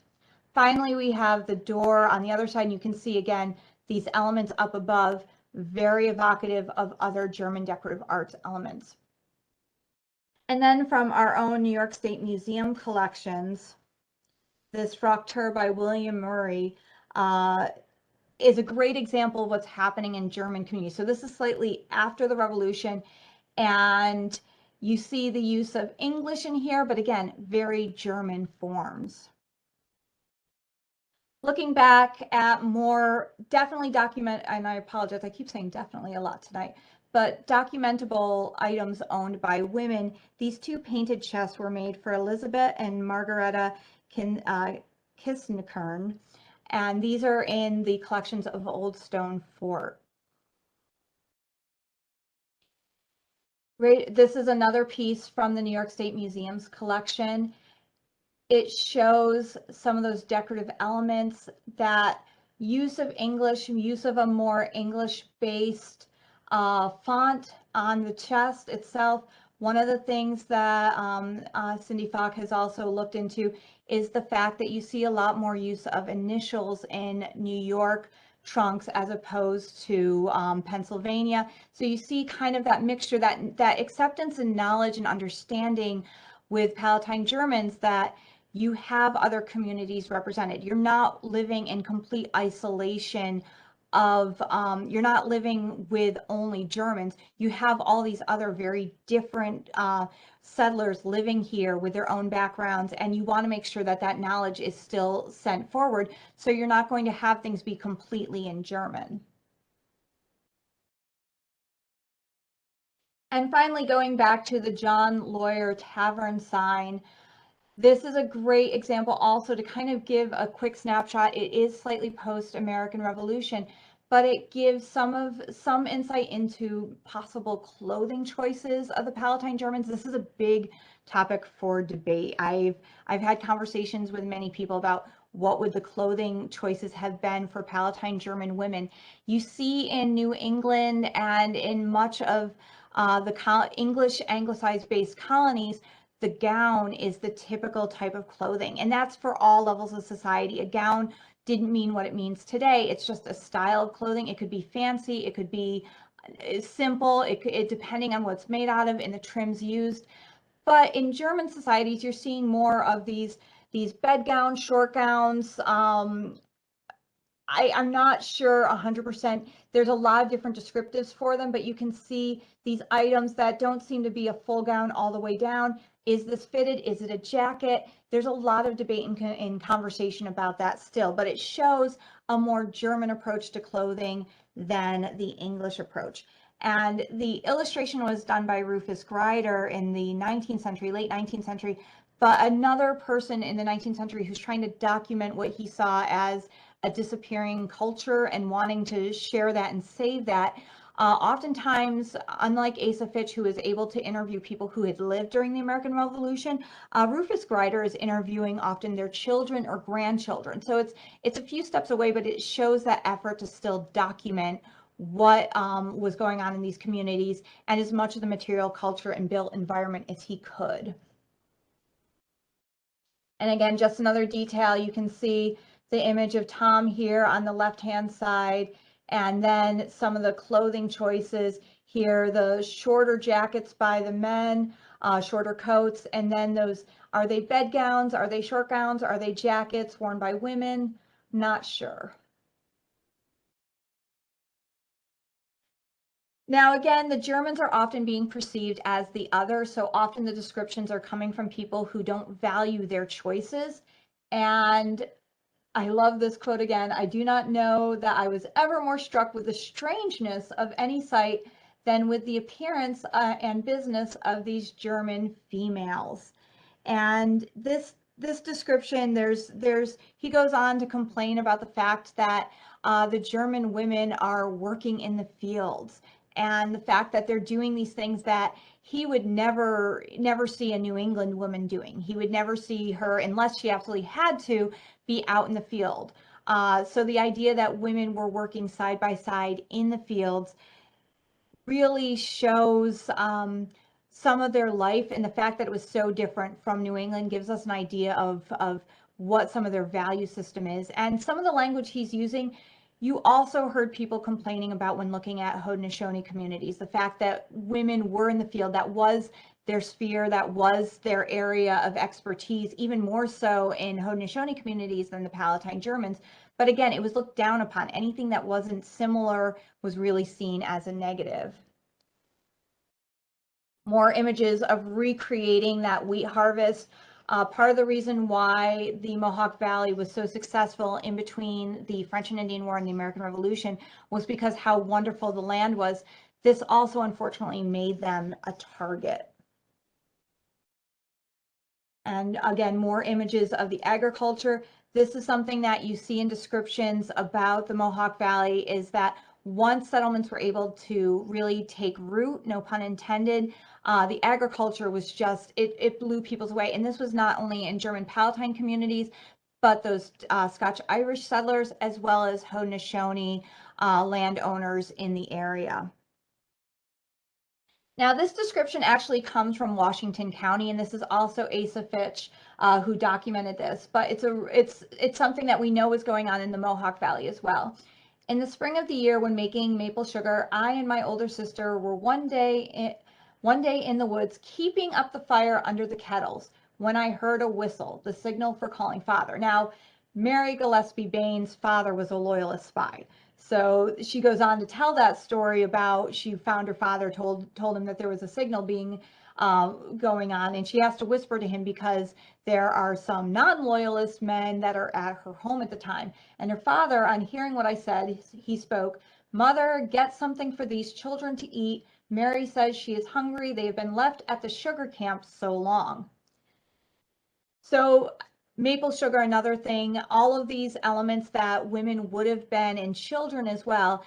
Finally, we have the door on the other side, and you can see again these elements up above, very evocative of other German decorative arts elements. And then from our own New York State Museum collections, this Fraktur by William Murray is a great example of what's happening in German communities. So this is slightly after the revolution, and you see the use of English in here, but again, very German forms. Looking back at more definitely document, and I apologize, I keep saying definitely a lot tonight, but documentable items owned by women. These two painted chests were made for Elizabeth and Margareta Kissnikern, and these are in the collections of Old Stone Fort. Right, this is another piece from the New York State Museum's collection. It shows some of those decorative elements, that use of English, use of a more English-based font on the chest itself. One of the things that Cindy Fox has also looked into is the fact that you see a lot more use of initials in New York trunks as opposed to Pennsylvania. So you see kind of that mixture, that acceptance and knowledge and understanding with Palatine Germans, that you have other communities represented. You're not living in complete isolation of, you're not living with only Germans. You have all these other very different settlers living here with their own backgrounds, and you want to make sure that that knowledge is still sent forward. So you're not going to have things be completely in German. And finally, going back to the John Lawyer Tavern sign, this is a great example also to kind of give a quick snapshot. It is slightly post-American Revolution, but it gives some insight into possible clothing choices of the Palatine Germans. This is a big topic for debate. I've had conversations with many people about what would the clothing choices have been for Palatine German women. You see in New England and in much of the English anglicized based colonies, the gown is the typical type of clothing, and that's for all levels of society. A gown didn't mean what it means today. It's just a style of clothing. It could be fancy, it could be simple, it depending on what's made out of and the trims used. But in German societies, you're seeing more of these bed gowns, short gowns. I'm not sure 100%. There's a lot of different descriptives for them, but you can see these items that don't seem to be a full gown all the way down. Is this fitted? Is it a jacket? There's a lot of debate and conversation about that still, but it shows a more German approach to clothing than the English approach. And the illustration was done by Rufus Grider in the 19th century, late 19th century, but another person in the 19th century who's trying to document what he saw as a disappearing culture and wanting to share that and save that. Oftentimes, unlike Asa Fitch, who was able to interview people who had lived during the American Revolution, Rufus Grider is interviewing often their children or grandchildren. So it's a few steps away, but it shows that effort to still document what was going on in these communities and as much of the material, culture, and built environment as he could. And again, just another detail, you can see the image of Tom here on the left-hand side, and then some of the clothing choices here, the shorter jackets by the men, shorter coats, and then those, are they bedgowns? Are they short gowns? Are they jackets worn by women? Not sure. Now, again, the Germans are often being perceived as the other, so often the descriptions are coming from people who don't value their choices. And I love this quote again. I do not know that I was ever more struck with the strangeness of any sight than with the appearance and business of these German females. And this description, he goes on to complain about the fact that the German women are working in the fields, and the fact that they're doing these things that he would never see a New England woman doing. He would never see her, unless she absolutely had to, be out in the field. So the idea that women were working side by side in the fields really shows some of their life, and the fact that it was so different from New England gives us an idea of what some of their value system is. And some of the language he's using, you also heard people complaining about when looking at Haudenosaunee communities, the fact that women were in the field, that was their sphere, that was their area of expertise, even more so in Haudenosaunee communities than the Palatine Germans. But again, it was looked down upon. Anything that wasn't similar was really seen as a negative. More images of recreating that wheat harvest. Part of the reason why the Mohawk Valley was so successful in between the French and Indian War and the American Revolution was because how wonderful the land was. This also unfortunately made them a target. And again, more images of the agriculture. This is something that you see in descriptions about the Mohawk Valley, is that once settlements were able to really take root, no pun intended, the agriculture was just, it blew people's away. And this was not only in German Palatine communities, but those Scotch-Irish settlers, as well as Haudenosaunee landowners in the area. Now, this description actually comes from Washington County, and this is also Asa Fitch who documented this, but it's something that we know is going on in the Mohawk Valley as well. In the spring of the year, when making maple sugar, I and my older sister were one day in the woods keeping up the fire under the kettles when I heard a whistle, the signal for calling father. Now, Mary Gillespie Bain's father was a loyalist spy. So she goes on to tell that story about she found her father, told him that there was a signal being going on, and she has to whisper to him because there are some non-loyalist men that are at her home at the time. And her father, on hearing what I said, he spoke, "Mother, get something for these children to eat. Mary says she is hungry. They have been left at the sugar camp so long." So maple sugar, another thing, all of these elements that women would have been, and children as well,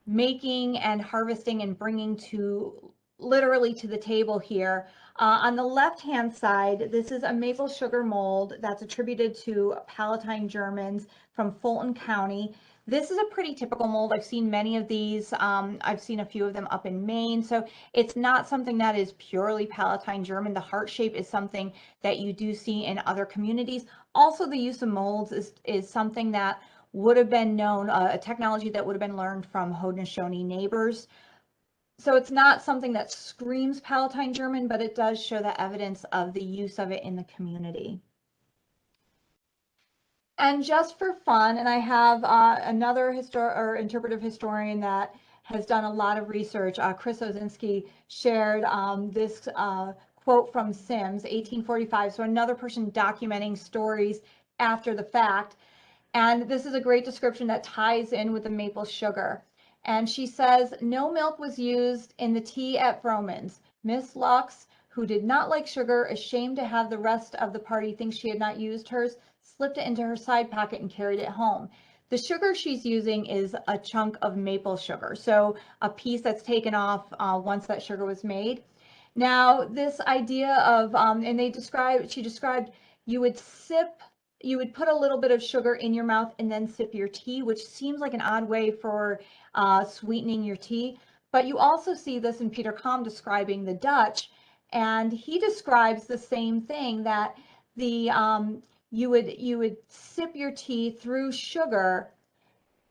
making and harvesting and bringing to literally to the table here. On the left-hand side, this is a maple sugar mold that's attributed to Palatine Germans from Fulton County. This is a pretty typical mold. I've seen many of these. I've seen a few of them up in Maine. So it's not something that is purely Palatine German. The heart shape is something that you do see in other communities. Also, the use of molds is something that would have been known, a technology that would have been learned from Haudenosaunee neighbors. So it's not something that screams Palatine German, but it does show that evidence of the use of it in the community. And just for fun, and I have another interpretive historian that has done a lot of research, Chris Ozinski, shared this quote from Sims, 1845. So another person documenting stories after the fact. And this is a great description that ties in with the maple sugar. And she says, "No milk was used in the tea at Vroman's. Miss Lux, who did not like sugar, ashamed to have the rest of the party think she had not used hers, slipped it into her side pocket and carried it home. The sugar she's using is a chunk of maple sugar, so a piece that's taken off once that sugar was made. Now, this idea of, and she described, you would put a little bit of sugar in your mouth and then sip your tea, which seems like an odd way for sweetening your tea. But you also see this in Peter Kalm describing the Dutch, and he describes the same thing, that the you would sip your tea through sugar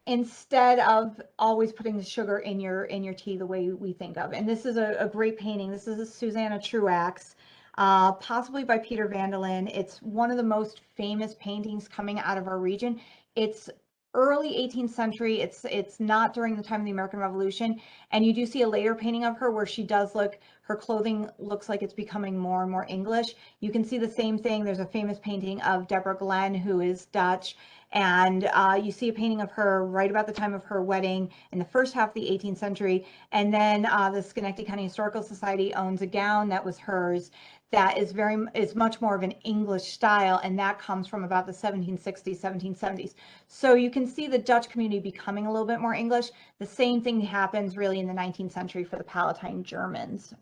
instead of always putting the sugar in your tea the way we think of. And this is a great painting. This is a Susanna Truax, possibly by Peter van der Linde. It's one of the most famous paintings coming out of our region. It's early 18th century. It's not during the time of the American Revolution. And you do see a later painting of her where she does look, her clothing looks like it's becoming more and more English. You can see the same thing. There's a famous painting of Deborah Glenn, who is Dutch. And you see a painting of her right about the time of her wedding in the first half of the 18th century. And then the Schenectady County Historical Society owns a gown that was hers that is much more of an English style, and that comes from about the 1760s, 1770s. So you can see the Dutch community becoming a little bit more English. The same thing happens really in the 19th century for the Palatine Germans.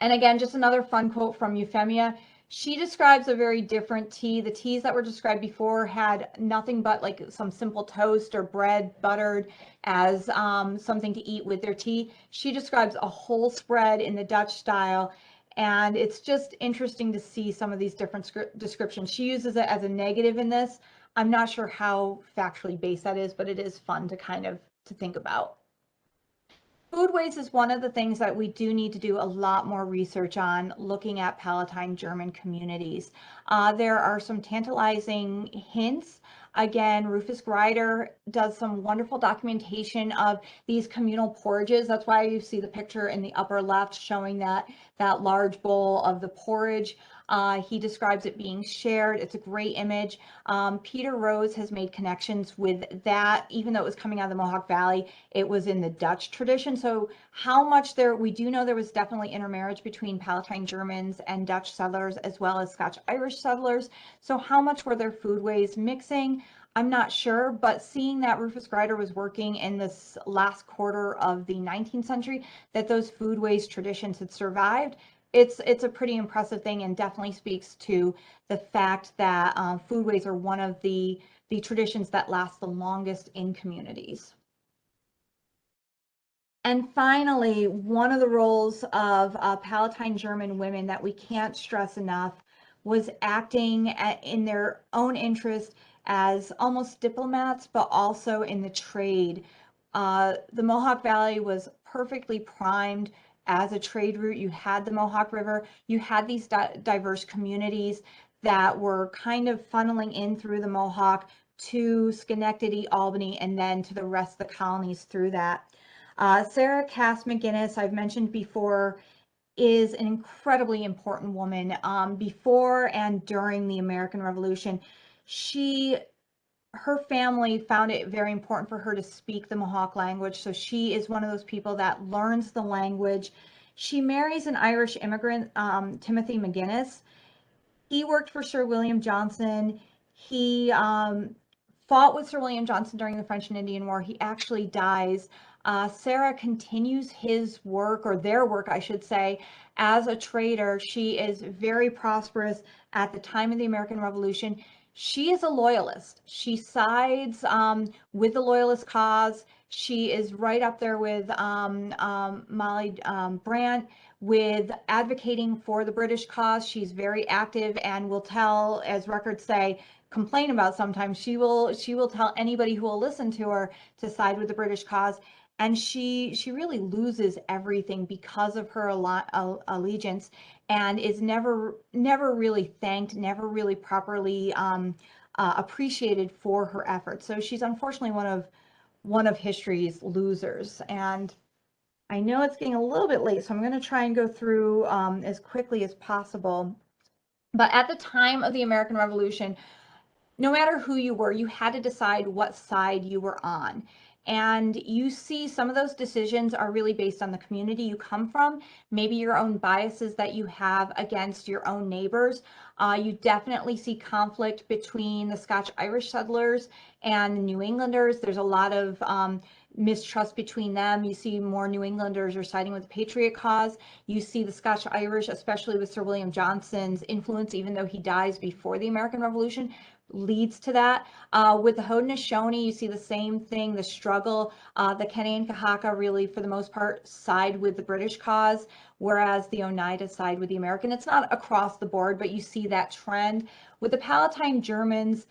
And again, just another fun quote from Euphemia. She describes a very different tea. The teas that were described before had nothing but like some simple toast or bread buttered as something to eat with their tea. She describes a whole spread in the Dutch style, and it's just interesting to see some of these different descriptions. She uses it as a negative in this. I'm not sure how factually based that is, but it is fun to kind of to think about. Food waste is one of the things that we do need to do a lot more research on, looking at Palatine German communities. There are some tantalizing hints. Again, Rufus Grider does some wonderful documentation of these communal porridges. That's why you see the picture in the upper left showing that large bowl of the porridge. He describes it being shared. It's a great image. Peter Rose has made connections with that. Even though it was coming out of the Mohawk Valley, it was in the Dutch tradition. So how much we do know there was definitely intermarriage between Palatine Germans and Dutch settlers, as well as Scotch-Irish settlers. So how much were their foodways mixing? I'm not sure, but seeing that Rufus Grider was working in this last quarter of the 19th century, that those foodways traditions had survived, it's a pretty impressive thing, and definitely speaks to the fact that foodways are one of the traditions that last the longest in communities. And finally, one of the roles of Palatine German women that we can't stress enough was acting in their own interest as almost diplomats, but also in the trade. The Mohawk Valley was perfectly primed as a trade route. You had the Mohawk River, you had these diverse communities that were kind of funneling in through the Mohawk to Schenectady, Albany, and then to the rest of the colonies through that. Sarah Cass McGinnis, I've mentioned before, is an incredibly important woman. Before and during the American Revolution, her family found it very important for her to speak the Mohawk language. So she is one of those people that learns the language. She marries an Irish immigrant, Timothy McGinnis. He worked for Sir William Johnson. He fought with Sir William Johnson during the French and Indian War. He actually dies. Sarah continues his work, or their work, I should say, as a trader. She is very prosperous at the time of the American Revolution. She is a loyalist. She sides with the loyalist cause. She is right up there with Molly Brant with advocating for the British cause. She's very active and will tell, as records say, complain about sometimes, she will tell anybody who will listen to her to side with the British cause. And she really loses everything because of her allegiance, and is never really thanked, never really properly appreciated for her efforts. So she's unfortunately one of history's losers. And I know it's getting a little bit late, so I'm going to try and go through as quickly as possible. But at the time of the American Revolution, no matter who you were, you had to decide what side you were on. And you see some of those decisions are really based on the community you come from, maybe your own biases that you have against your own neighbors. You definitely see conflict between the Scotch-Irish settlers and the New Englanders. There's a lot of mistrust between them. You see more New Englanders are siding with the Patriot cause. You see the Scotch-Irish, especially with Sir William Johnson's influence, even though he dies before the American Revolution, leads to that. With the Haudenosaunee, you see the same thing, the struggle. The Kanankahaqa really, for the most part, side with the British cause, whereas the Oneida side with the American. It's not across the board, but you see that trend. With the Palatine Germans,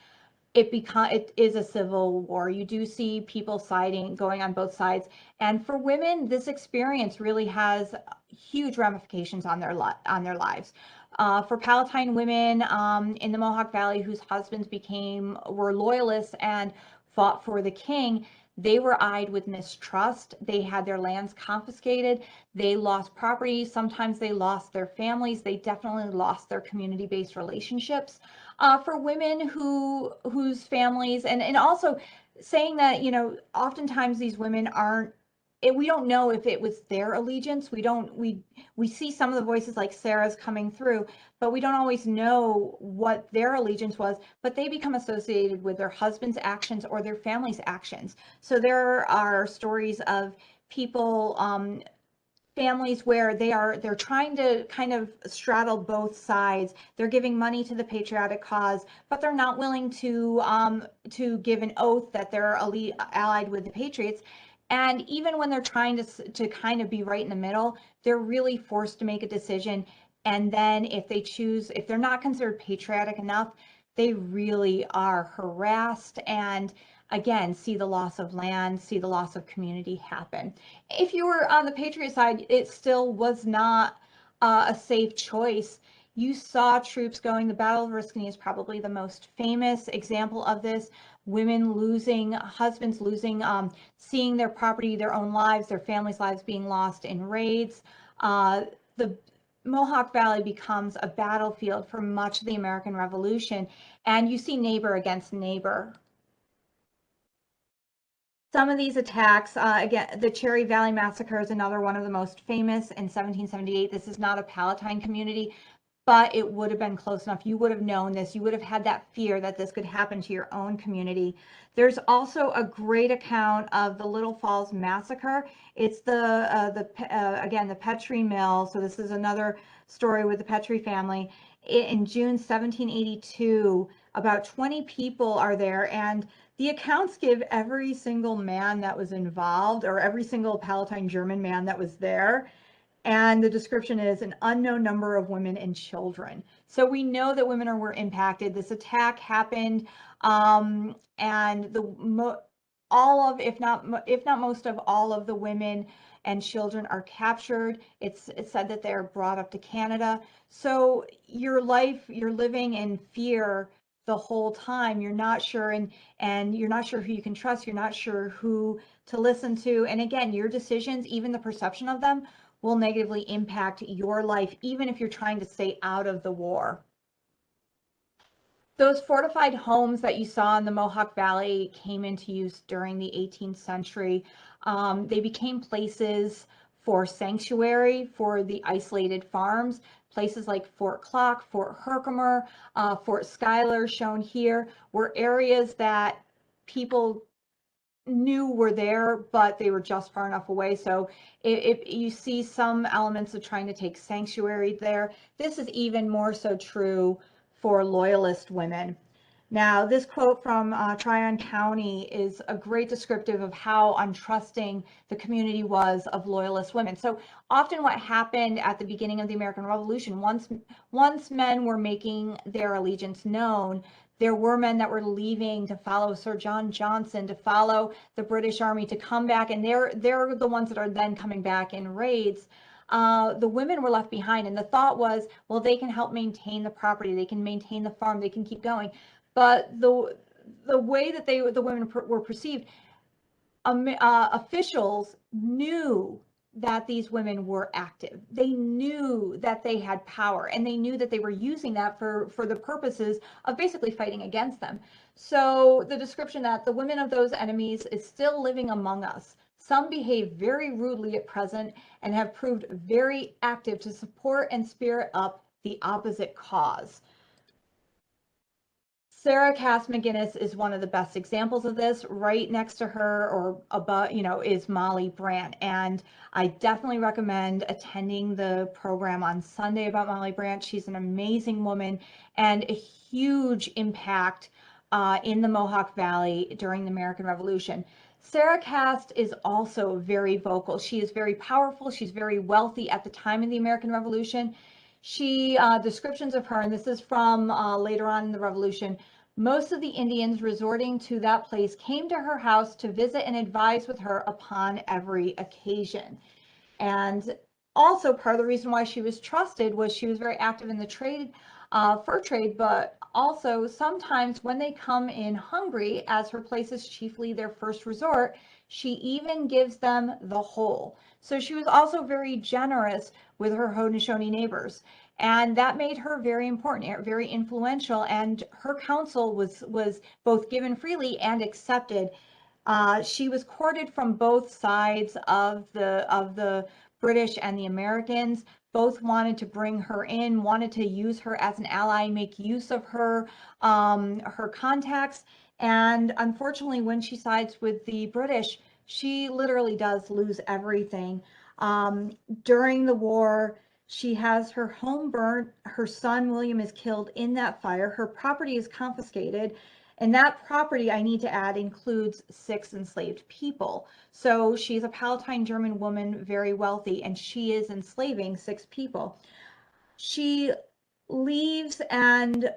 it is a civil war. You do see people going on both sides. And for women, this experience really has huge ramifications on their lives. For Palatine women in the Mohawk Valley whose husbands were loyalists and fought for the king, they were eyed with mistrust. They had their lands confiscated. They lost property. Sometimes they lost their families. They definitely lost their community-based relationships. For women whose families, and also saying that, oftentimes these women we don't know if it was their allegiance. We see some of the voices like Sarah's coming through, but we don't always know what their allegiance was, but they become associated with their husband's actions or their family's actions. So there are stories of people, families where they're trying to kind of straddle both sides. They're giving money to the patriotic cause, but they're not willing to give an oath that they're allied with the Patriots. And even when they're trying to kind of be right in the middle, they're really forced to make a decision. And then if they're not considered patriotic enough, they really are harassed and again, see the loss of land, see the loss of community happen. If you were on the Patriot side, it still was not a safe choice. You saw troops going. The Battle of Oriskany is probably the most famous example of this. Women losing, husbands losing, seeing their property, their own lives, their families' lives being lost in raids. The Mohawk Valley becomes a battlefield for much of the American Revolution, and you see neighbor against neighbor. Some of these attacks, again, the Cherry Valley Massacre is another one of the most famous in 1778. This is not a Palatine community, but it would have been close enough. You would have known this. You would have had that fear that this could happen to your own community. There's also a great account of the Little Falls Massacre. It's again, the Petrie Mill. So this is another story with the Petrie family. In June 1782, about 20 people are there, and the accounts give every single man that was involved, or every single Palatine German man that was there. And the description is an unknown number of women and children. So we know that women were impacted. This attack happened, and if not most of all of the women and children are captured. It's said that they're brought up to Canada. So you're living in fear the whole time. You're not sure, and you're not sure who you can trust. You're not sure who to listen to. And again, your decisions, even the perception of them, will negatively impact your life, even if you're trying to stay out of the war. Those fortified homes that you saw in the Mohawk Valley came into use during the 18th century. They became places for sanctuary for the isolated farms. Places like Fort Klock, Fort Herkimer, Fort Schuyler, shown here, were areas that people knew were there, but they were just far enough away. So if you see some elements of trying to take sanctuary there, this is even more so true for loyalist women. Now, this quote from Tryon County is a great descriptive of how untrusting the community was of loyalist women. So often what happened at the beginning of the American Revolution, once men were making their allegiance known, there were men that were leaving to follow Sir John Johnson, to follow the British Army, to come back, and they're the ones that are then coming back in raids. The women were left behind, and the thought was, well, they can help maintain the property, they can maintain the farm, they can keep going. But the way that the women were perceived, officials knew that these women were active. They knew that they had power, and they knew that they were using that for the purposes of basically fighting against them. So the description that the women of those enemies is still living among us. Some behave very rudely at present and have proved very active to support and spirit up the opposite cause. Sarah Cass McGinnis is one of the best examples of this. Right next to her or above, is Molly Brandt. And I definitely recommend attending the program on Sunday about Molly Brandt. She's an amazing woman and a huge impact in the Mohawk Valley during the American Revolution. Sarah Cass is also very vocal. She is very powerful. She's very wealthy at the time of the American Revolution. She, descriptions of her, and this is from later on in the Revolution, most of the Indians resorting to that place came to her house to visit and advise with her upon every occasion. And also part of the reason why she was trusted was she was very active in the trade, fur trade, but also sometimes when they come in hungry, as her place is chiefly their first resort, she even gives them the whole. So she was also very generous with her Haudenosaunee neighbors. And that made her very important, very influential, and her counsel was both given freely and accepted. She was courted from both sides of the British and the Americans. Both wanted to bring her in, wanted to use her as an ally, make use of her her contacts. And unfortunately, when she sides with the British, she literally does lose everything. During the war, she has her home burnt. Her son, William, is killed in that fire. Her property is confiscated. And that property, I need to add, includes 6 enslaved people. So she's a Palatine German woman, very wealthy, and she is enslaving 6 people. She leaves and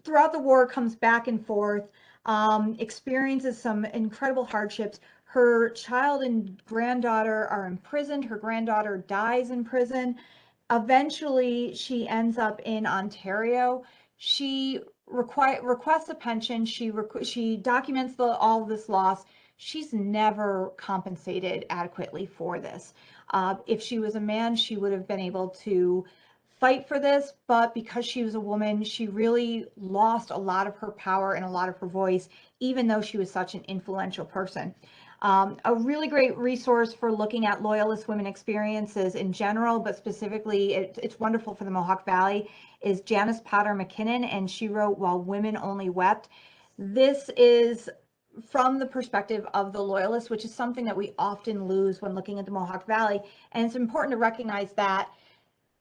throughout the war comes back and forth, experiences some incredible hardships. Her child and granddaughter are imprisoned. Her granddaughter dies in prison. Eventually, she ends up in Ontario. She requests a pension. She documents all of this loss. She's never compensated adequately for this. If she was a man, she would have been able to fight for this, but because she was a woman, she really lost a lot of her power and a lot of her voice, even though she was such an influential person. A really great resource for looking at Loyalist women experiences in general, but specifically it's wonderful for the Mohawk Valley, is Janice Potter McKinnon, and she wrote While Women Only Wept. This is from the perspective of the Loyalists, which is something that we often lose when looking at the Mohawk Valley. And it's important to recognize that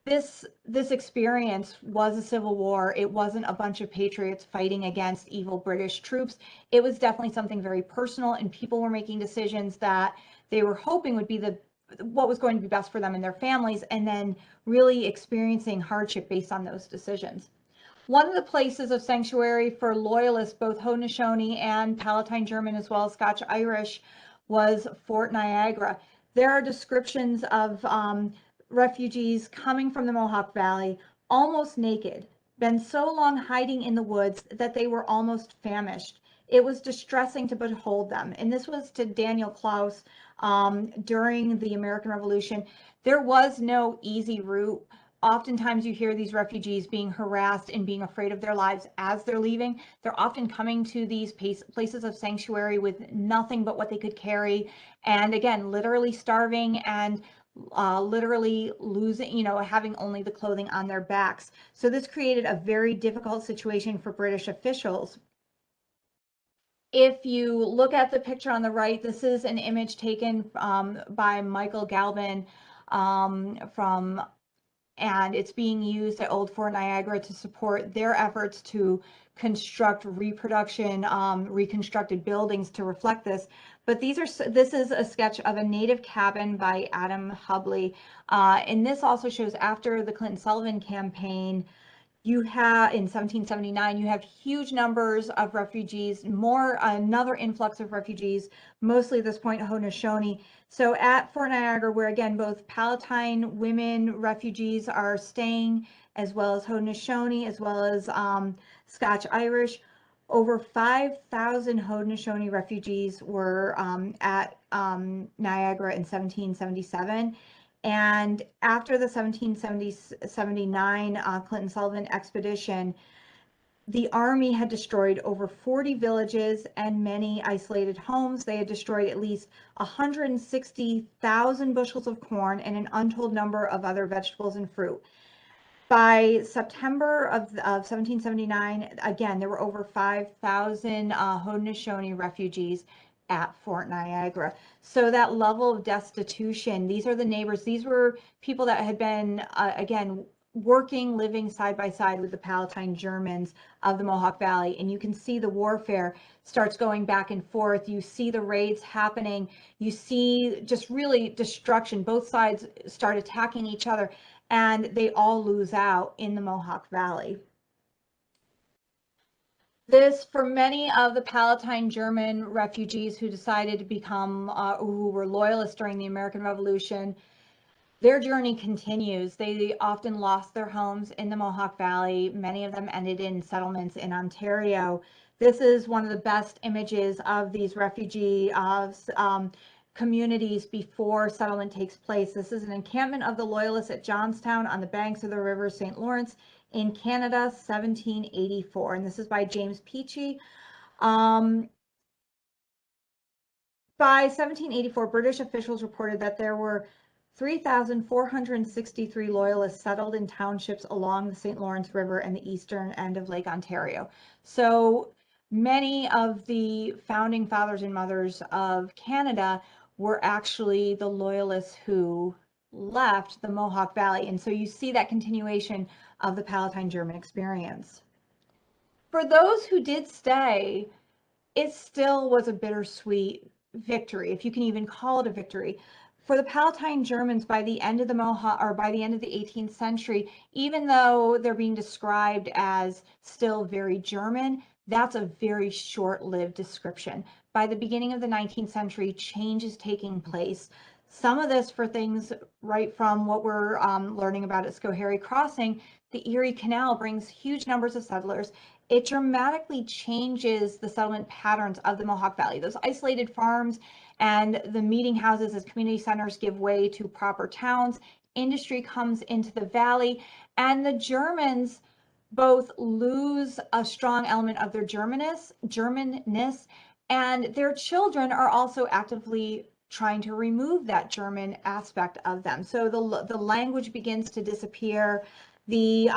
this experience was a civil war. It wasn't a bunch of patriots fighting against evil British troops. It was definitely something very personal, and people were making decisions that they were hoping would be what was going to be best for them and their families, and then really experiencing hardship based on those decisions. One of the places of sanctuary for Loyalists, both Haudenosaunee and Palatine German, as well as Scotch Irish, was Fort Niagara. There are descriptions of refugees coming from the Mohawk Valley, almost naked, been so long hiding in the woods that they were almost famished. It was distressing to behold them. And this was to Daniel Klaus during the American Revolution. There was no easy route. Oftentimes you hear these refugees being harassed and being afraid of their lives as they're leaving. They're often coming to these places of sanctuary with nothing but what they could carry. And again, literally starving and literally losing, having only the clothing on their backs. So this created a very difficult situation for British officials. If you look at the picture on the right, this is an image taken by Michael Galvin and it's being used at Old Fort Niagara to support their efforts to construct reconstructed buildings to reflect this. But this is a sketch of a native cabin by Adam Hubley. And this also shows after the Clinton-Sullivan campaign, you have in 1779, you have huge numbers of refugees, another influx of refugees, mostly at this point Haudenosaunee. So at Fort Niagara, where again, both Palatine women refugees are staying, as well as Haudenosaunee, as well as Scotch Irish, Over 5,000 Haudenosaunee refugees were at Niagara in 1777. And after the 1779 Clinton Sullivan expedition, the Army had destroyed over 40 villages and many isolated homes. They had destroyed at least 160,000 bushels of corn and an untold number of other vegetables and fruit. By September of 1779, again, there were over 5,000 Haudenosaunee refugees at Fort Niagara. So that level of destitution, these are the neighbors. These were people that had been, again, working, living side by side with the Palatine Germans of the Mohawk Valley. And you can see the warfare starts going back and forth. You see the raids happening. You see just really destruction. Both sides start attacking each other, and they all lose out in the Mohawk Valley. This, for many of the Palatine German refugees who decided to become, who were loyalists during the American Revolution, their journey continues. They often lost their homes in the Mohawk Valley. Many of them ended in settlements in Ontario. This is one of the best images of these refugee communities before settlement takes place. This is an encampment of the Loyalists at Johnstown on the banks of the River St. Lawrence in Canada, 1784. And this is by James Peachy. By 1784, British officials reported that there were 3,463 Loyalists settled in townships along the St. Lawrence River and the eastern end of Lake Ontario. So many of the founding fathers and mothers of Canada were actually the Loyalists who left the Mohawk Valley. And so you see that continuation of the Palatine German experience. For those who did stay, it still was a bittersweet victory, if you can even call it a victory. For the Palatine Germans, by the end of the by the end of the 18th century, even though they're being described as still very German, that's a very short-lived description. By the beginning of the 19th century, change is taking place. Some of this for things right from what we're learning about at Schoharie Crossing, the Erie Canal brings huge numbers of settlers. It dramatically changes the settlement patterns of the Mohawk Valley. Those isolated farms and the meeting houses as community centers give way to proper towns. Industry comes into the valley, and the Germans both lose a strong element of their Germanness, and their children are also actively trying to remove that German aspect of them. So the language begins to disappear. The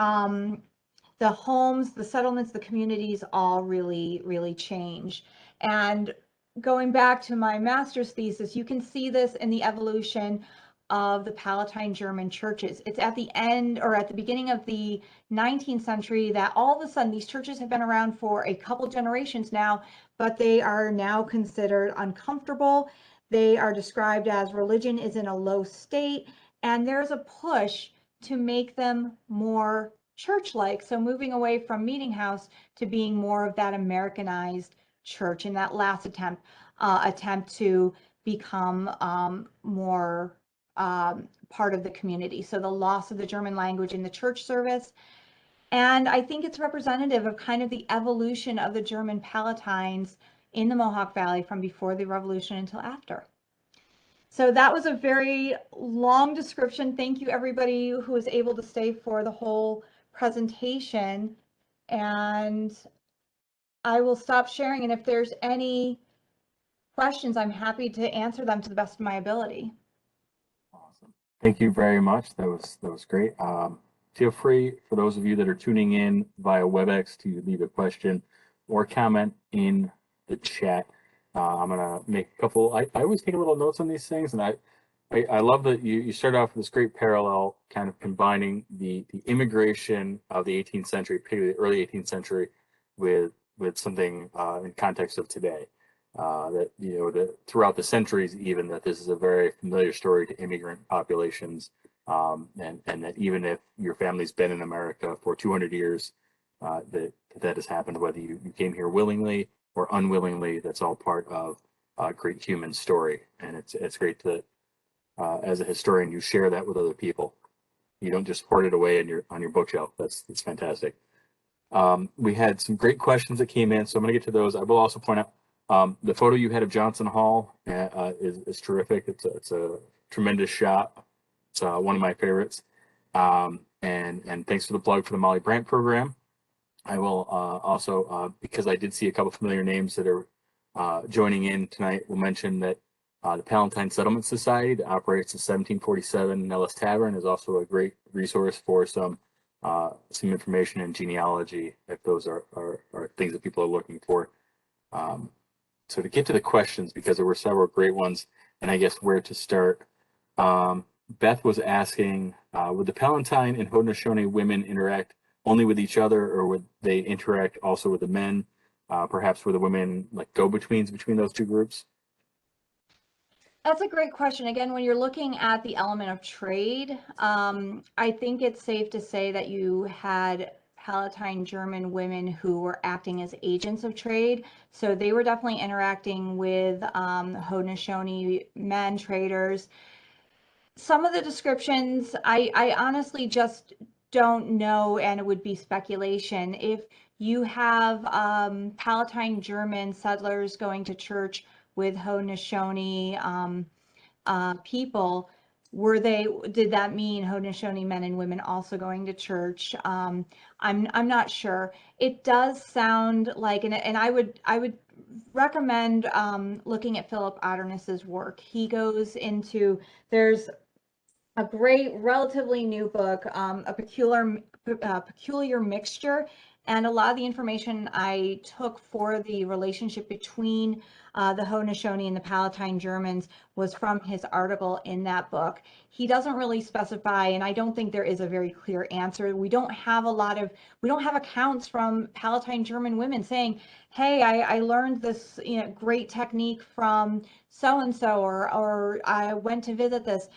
homes, the settlements, the communities all really change. And going back to my master's thesis, you can see this in the evolution of the Palatine German churches. It's at the end or at the beginning of the 19th century that all of a sudden these churches have been around for a couple generations now, but they are now considered uncomfortable. They are described as religion is in a low state, and there's a push to make them more church-like, so moving away from Meetinghouse to being more of that Americanized church in that last attempt to become more part of the community. So the loss of the German language in the church service. And I think it's representative of kind of the evolution of the German Palatines in the Mohawk Valley from before the Revolution until after. So that was a very long description. Thank you everybody who was able to stay for the whole presentation, and I will stop sharing, and if there's any questions, I'm happy to answer them to the best of my ability.
Awesome. Thank you very much. That was great. Feel free, for those of you that are tuning in via WebEx, to leave a question or comment in the chat. I'm gonna make a couple. I always take a little notes on these things, and I love that you start off with this great parallel, kind of combining the immigration of the 18th century, particularly the early 18th century, with something in context of today. That throughout the centuries, even that this is a very familiar story to immigrant populations, and that even if your family's been in America for 200 years, that has happened whether you came here willingly or unwillingly. That's all part of a great human story, and it's great to. As a historian, you share that with other people. You don't just hoard it away on your bookshelf. That's fantastic. We had some great questions that came in, so I'm going to get to those. I will also point out the photo you had of Johnson Hall is terrific. It's a tremendous shot. It's one of my favorites. And thanks for the plug for the Molly Brandt program. I will also, because I did see a couple familiar names that are joining in tonight, we'll mention that the Palatine Settlement Society that operates the 1747 Nellis Tavern is also a great resource for some information and genealogy if those are things that people are looking for. So to get to the questions, because there were several great ones, and I guess where to start, Beth was asking, would the Palatine and Haudenosaunee women interact only with each other, or would they interact also with the men? Perhaps were the women like go-betweens between those two groups?
That's a great question. Again, when you're looking at the element of trade, I think it's safe to say that you had Palatine German women who were acting as agents of trade. So they were definitely interacting with Haudenosaunee men traders. Some of the descriptions, I honestly just don't know, and it would be speculation. If you have Palatine German settlers going to church with Haudenosaunee people, did that mean Haudenosaunee men and women also going to church? I'm not sure. It does sound like, and I would recommend looking at Philip Otterness's work. He goes into, there's a great, relatively new book, a peculiar mixture. And a lot of the information I took for the relationship between the Haudenosaunee and the Palatine Germans was from his article in that book. He doesn't really specify, and I don't think there is a very clear answer. We don't have accounts from Palatine German women saying, hey, I learned this great technique from so-and-so, or I went to visit this.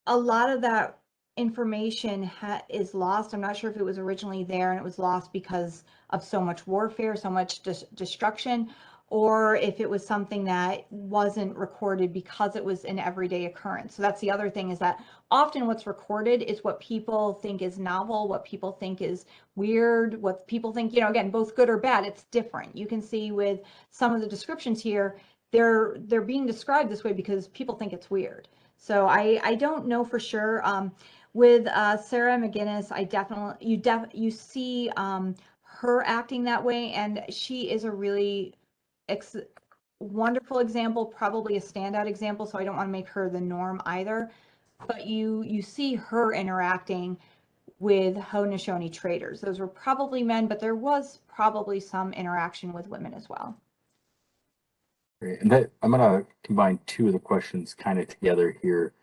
A lot of that information is lost. I'm not sure if it was originally there and it was lost because of so much warfare, so much destruction, or if it was something that wasn't recorded because it was an everyday occurrence. So that's the other thing, is that often what's recorded is what people think is novel, what people think is weird, what people think, again, both good or bad, it's different. You can see with some of the descriptions here, they're being described this way because people think it's weird. So I don't know for sure. With Sarah McGinnis, you see her acting that way, and she is a really wonderful example, probably a standout example. So I don't want to make her the norm either. But you see her interacting with Haudenosaunee traders. Those were probably men, but there was probably some interaction with women as well.
Great. And I'm going to combine two of the questions kind of together here.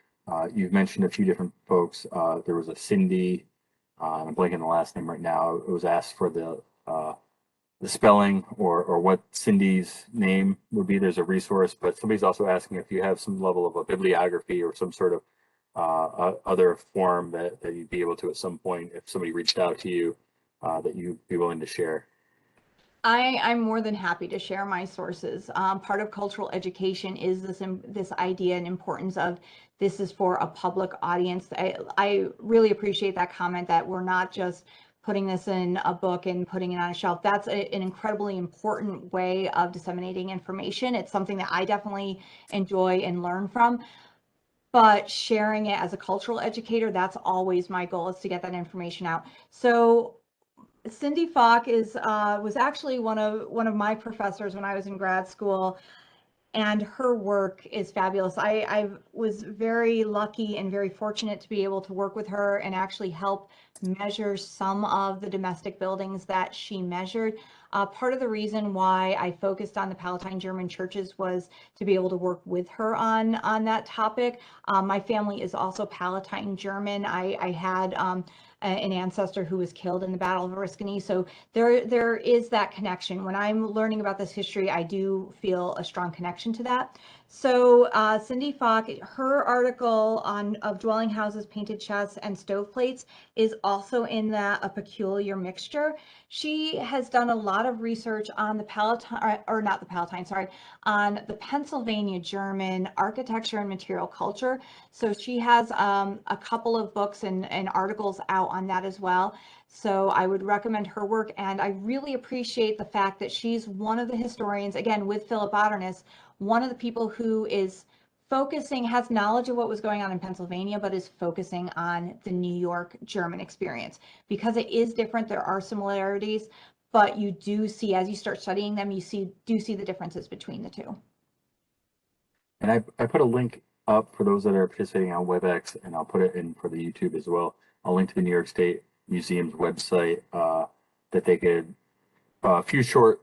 You've mentioned a few different folks. There was a Cindy, I'm blanking the last name right now. It was asked for the spelling or what Cindy's name would be. There's a resource, but somebody's also asking if you have some level of a bibliography or some sort of other form that you'd be able to at some point, if somebody reached out to you, that you'd be willing to share.
I'm more than happy to share my sources. Part of cultural education is this idea and importance of this is for a public audience. I really appreciate that comment that we're not just putting this in a book and putting it on a shelf. That's an incredibly important way of disseminating information. It's something that I definitely enjoy and learn from. But sharing it as a cultural educator, that's always my goal, is to get that information out. So Cindy Falk was actually one of my professors when I was in grad school, and her work is fabulous. I was very lucky and very fortunate to be able to work with her and actually help measure some of the domestic buildings that she measured. Part of the reason why I focused on the Palatine German churches was to be able to work with her on that topic. My family is also Palatine German. I had an ancestor who was killed in the Battle of Oriskany. So there is that connection. When I'm learning about this history, I do feel a strong connection to that. So Cindy Falk, her article of dwelling houses, painted chests, and stoveplates is also in that A Peculiar Mixture. She has done a lot of research on the Palatine, or not the Palatine, sorry, on the Pennsylvania German architecture and material culture. So she has a couple of books and articles out on that as well. So I would recommend her work, and I really appreciate the fact that she's one of the historians, again, with Philip Otterness, one of the people who is focusing, has knowledge of what was going on in Pennsylvania, but is focusing on the New York German experience. Because it is different, there are similarities, but you do see, as you start studying them, you do see the differences between the two.
And I put a link up for those that are participating on WebEx, and I'll put it in for the YouTube as well. I'll link to the New York State Museum's website that they could a few short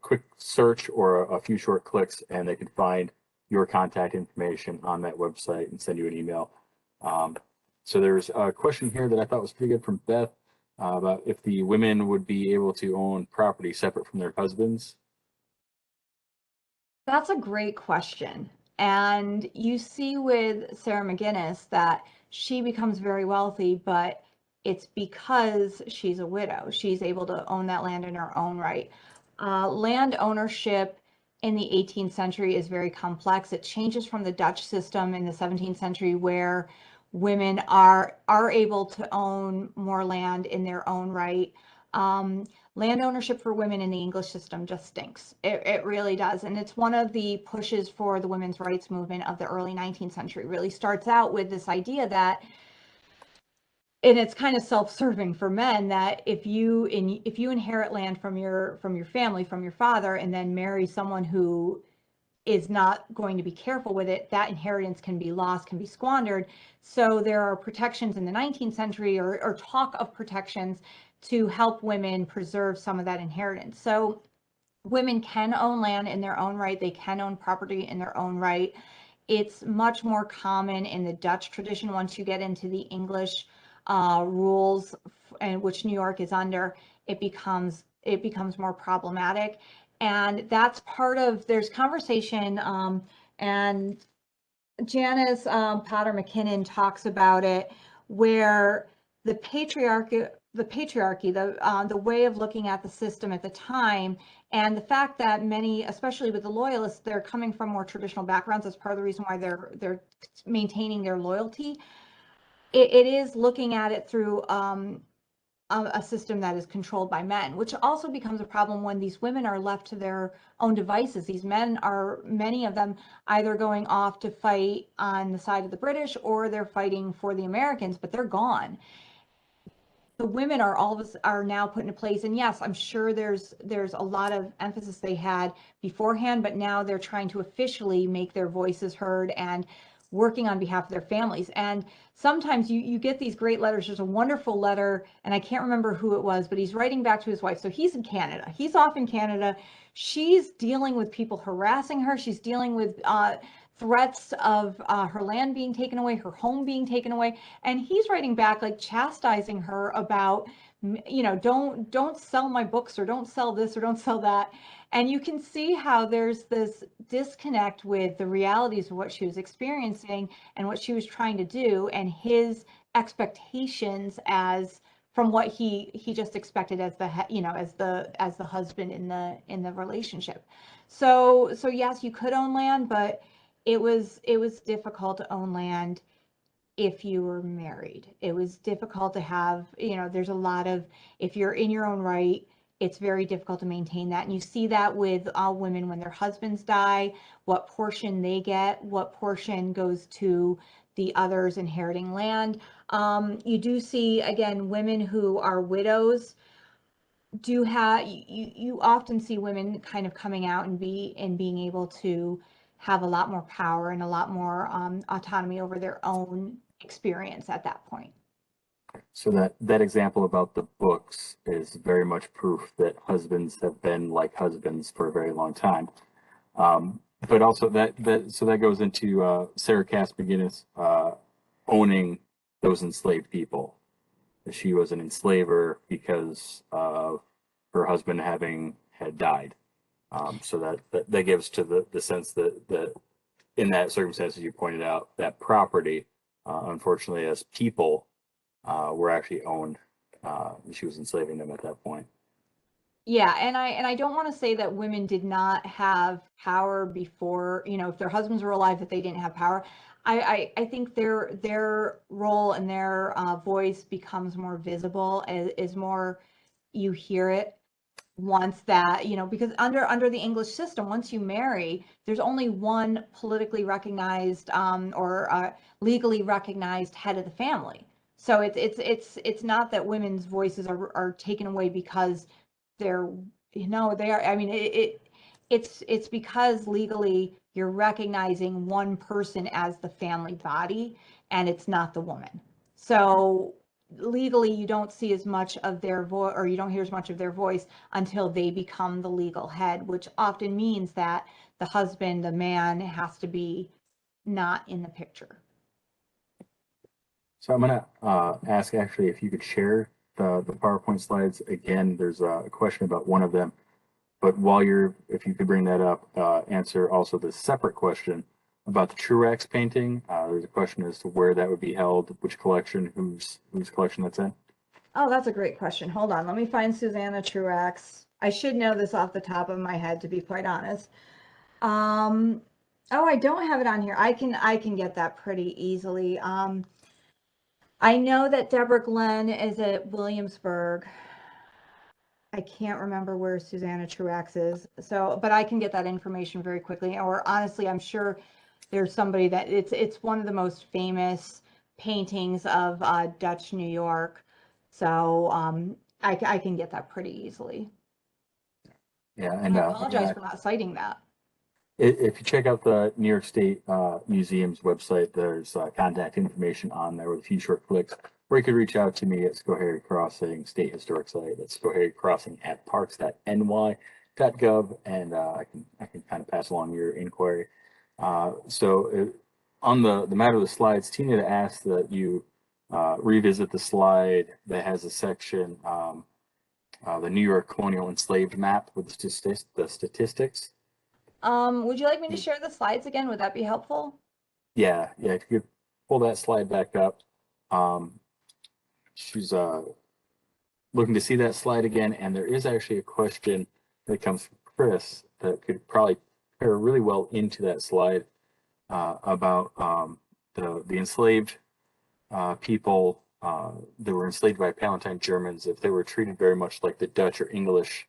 quick search or a few short clicks, and they can find your contact information on that website and send you an email. So there's a question here that I thought was pretty good from Beth about if the women would be able to own property separate from their husbands.
That's a great question. And you see with Sarah McGinnis that she becomes very wealthy, but it's because she's a widow. She's able to own that land in her own right. Land ownership in the 18th century is very complex. It changes from the Dutch system in the 17th century, where women are able to own more land in their own right. Land ownership for women in the English system just stinks. It really does. And it's one of the pushes for the women's rights movement of the early 19th century. It really starts out with this idea that, and it's kind of self-serving for men, that if you inherit land from your family, from your father, and then marry someone who is not going to be careful with it, that inheritance can be lost, can be squandered. So there are protections in the 19th century, or talk of protections, to help women preserve some of that inheritance. So women can own land in their own right. They can own property in their own right. It's much more common in the Dutch tradition. Once you get into the English rules, and which New York is under, it becomes more problematic. And that's part of, there's conversation, and Janice Potter McKinnon talks about it, where the patriarchy, the way of looking at the system at the time, and the fact that many, especially with the loyalists, they're coming from more traditional backgrounds. That's part of the reason why they're maintaining their loyalty. It is looking at it through a system that is controlled by men, which also becomes a problem when these women are left to their own devices. These men are, many of them, either going off to fight on the side of the British, or they're fighting for the Americans, but they're gone. The women are now put into place, and yes, I'm sure there's a lot of emphasis they had beforehand, but now they're trying to officially make their voices heard and working on behalf of their families. And sometimes you get these great letters. There's a wonderful letter, and I can't remember who it was, but he's writing back to his wife. So he's in Canada. He's off in Canada. She's dealing with people harassing her. She's dealing with threats of her land being taken away, her home being taken away. And he's writing back, like, chastising her about, don't sell my books, or don't sell this, or don't sell that. And you can see how there's this disconnect with the realities of what she was experiencing and what she was trying to do, and his expectations as from what he just expected as the husband in the relationship. So yes, you could own land, but it was difficult to own land if you were married. It was difficult to have, there's a lot of, if you're in your own right, it's very difficult to maintain that. And you see that with all women when their husbands die, what portion they get, what portion goes to the others inheriting land. You do see, again, women who are widows do have, you often see women kind of coming out and being able to have a lot more power and a lot more autonomy over their own experience at that point.
So that example about the books is very much proof that husbands have been like husbands for a very long time. But also that goes into Sarah Cass McGinnis owning those enslaved people. She was an enslaver because of her husband had died. So that gives to the sense that in that circumstance, as you pointed out, that property, unfortunately, as people, were actually owned. She was enslaving them at that point.
Yeah, and I don't want to say that women did not have power before, you know, if their husbands were alive, that they didn't have power. I think their role and their voice becomes more visible, is more, you hear it once that, you know, because under the English system, once you marry, there's only one politically recognized or legally recognized head of the family. So it's not that women's voices are taken away because they're, you know, they are, I mean, it's because legally you're recognizing one person as the family body, and it's not the woman. So legally you don't see as much of their voice, or you don't hear as much of their voice until they become the legal head, which often means that the husband, the man, has to be not in the picture.
So I'm gonna ask actually if you could share the PowerPoint slides again. There's a question about one of them, but while if you could bring that up, answer also the separate question about the Truax painting. There's a question as to where that would be held, which collection, whose collection that's in.
Oh, that's a great question. Hold on, let me find Susanna Truax. I should know this off the top of my head, to be quite honest. Oh, I don't have it on here. I can get that pretty easily. I know that Deborah Glenn is at Williamsburg. I can't remember where Susanna Truax is. So, but I can get that information very quickly. Or honestly, I'm sure there's somebody that it's one of the most famous paintings of Dutch New York. So I can get that pretty easily.
Yeah,
And
and
I apologize for not citing that.
if you check out the New York State Museum's website, there's contact information on there with a few short clicks, or you could reach out to me at Schoharie Crossing State Historic Site. That's Schoharie Crossing at parks.ny.gov, and I can kind of pass along your inquiry. On the matter of the slides, Tina asked that you revisit the slide that has a section, the New York colonial enslaved map with the statistics.
Would you like me to share the slides again? Would that be helpful?
Yeah, if you could pull that slide back up. She's looking to see that slide again, and there is actually a question that comes from Chris that could probably pair really well into that slide about the enslaved people that were enslaved by Palatine Germans, if they were treated very much like the Dutch or English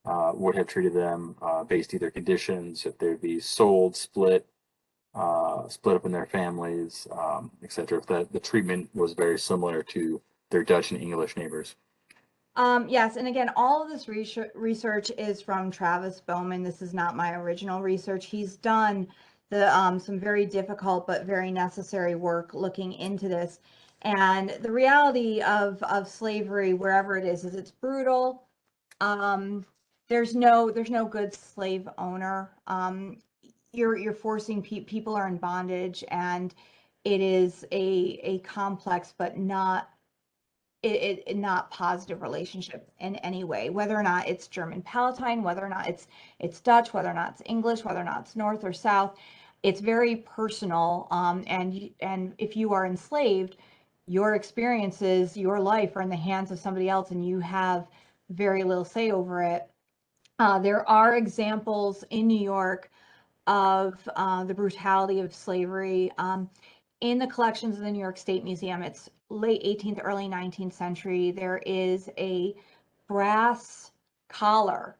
would have treated them, based either conditions, if they'd be sold, split up in their families, etc. If the treatment was very similar to their Dutch and English neighbors.
Yes, and again, all of this research is from Travis Bowman. This is not my original research. He's done some very difficult but very necessary work looking into this. And the reality of slavery, wherever it is it's brutal. There's no good slave owner. You're forcing people are in bondage, and it is a complex but not not positive relationship in any way, whether or not it's German Palatine, whether or not it's Dutch, whether or not it's English, whether or not it's North or South. It's very personal, and if you are enslaved, your experiences, your life are in the hands of somebody else, and you have very little say over it. There are examples in New York of the brutality of slavery. In the collections of the New York State Museum, it's late 18th, early 19th century. There is a brass collar,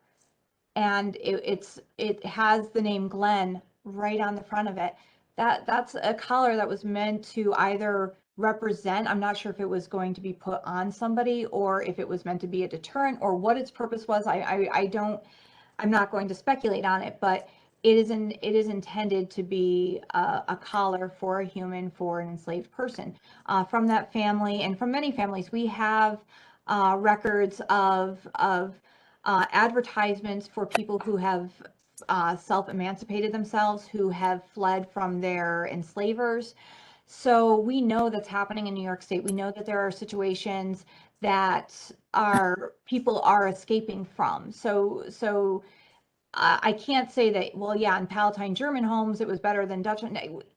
and it has the name Glenn right on the front of it. That's a collar that was meant to either represent, I'm not sure if it was going to be put on somebody or if it was meant to be a deterrent, or what its purpose was. I'm not going to speculate on it, but it is intended to be a collar for a human, for an enslaved person. From that family, and from many families, we have records of advertisements for people who have self-emancipated themselves, who have fled from their enslavers. So we know that's happening in New York State. We know that there are situations that people are escaping from. So I can't say that, well, yeah, in Palatine German homes, it was better than Dutch.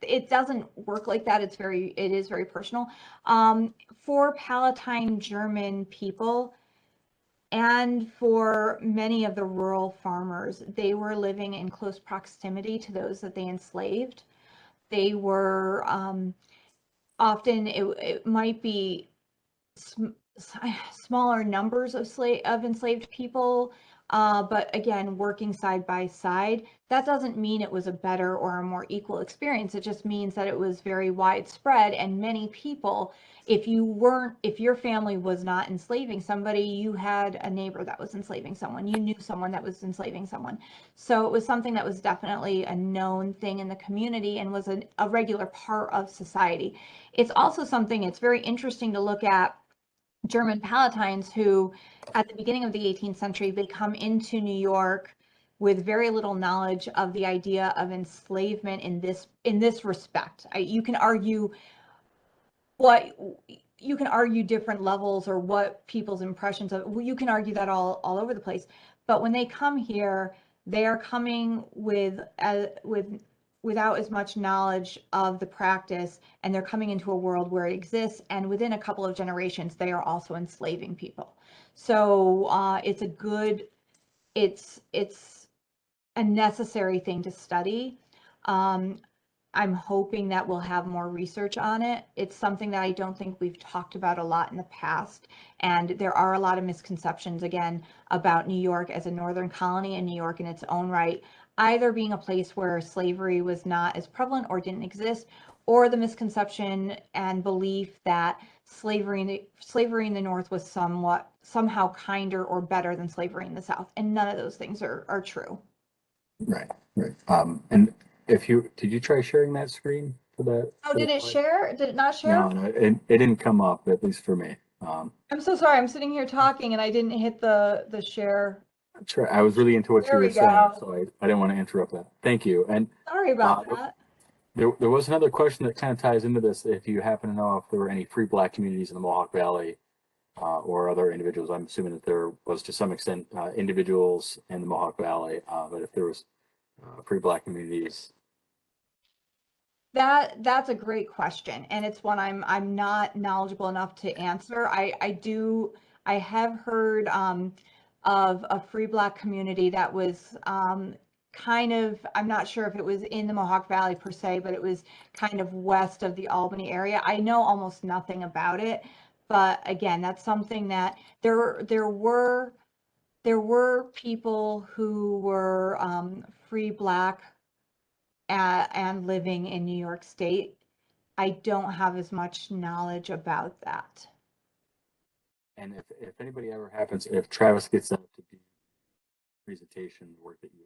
It doesn't work like that. It is very personal. For Palatine German people and for many of the rural farmers, they were living in close proximity to those that they enslaved. They were often, it might be smaller numbers of enslaved people, but again, working side by side. That doesn't mean it was a better or a more equal experience. It just means that it was very widespread, and many people, if your family was not enslaving somebody, you had a neighbor that was enslaving someone, you knew someone that was enslaving someone. So it was something that was definitely a known thing in the community and was a regular part of society. It's also something, it's very interesting to look at German Palatines who, at the beginning of the 18th century, they come into New York with very little knowledge of the idea of enslavement in this respect. You can argue different levels or what people's impressions of, you can argue that all over the place. But when they come here, they are coming without as much knowledge of the practice, and they're coming into a world where it exists, and within a couple of generations they are also enslaving people. So it's a necessary thing to study. I'm hoping that we'll have more research on it. It's something that I don't think we've talked about a lot in the past, and there are a lot of misconceptions, again, about New York as a northern colony and New York in its own right, either being a place where slavery was not as prevalent or didn't exist, or the misconception and belief that slavery in the North was somehow kinder or better than slavery in the South, and none of those things are true.
Right, right. And did you try sharing that screen for that?
Oh, did it share? Did it not share?
No, it didn't come up, at least for me.
I'm so sorry. I'm sitting here talking and I didn't hit the share.
I was really into what you
There
were
we
saying,
go.
so I didn't want to interrupt that. Thank you. And
Sorry about that.
there was another question that kind of ties into this. If you happen to know if there were any free Black communities in the Mohawk Valley or other individuals, I'm assuming that there was to some extent individuals in the Mohawk Valley, but if there was free Black communities.
That's a great question, and it's one I'm not knowledgeable enough to answer. I have heard of a free Black community that was kind of, I'm not sure if it was in the Mohawk Valley per se, but it was kind of west of the Albany area. I know almost nothing about it, but again, that's something that there were people who were free Black and living in New York State. I don't have as much knowledge about that.
And if anybody ever happens, if Travis gets up to do presentation work that you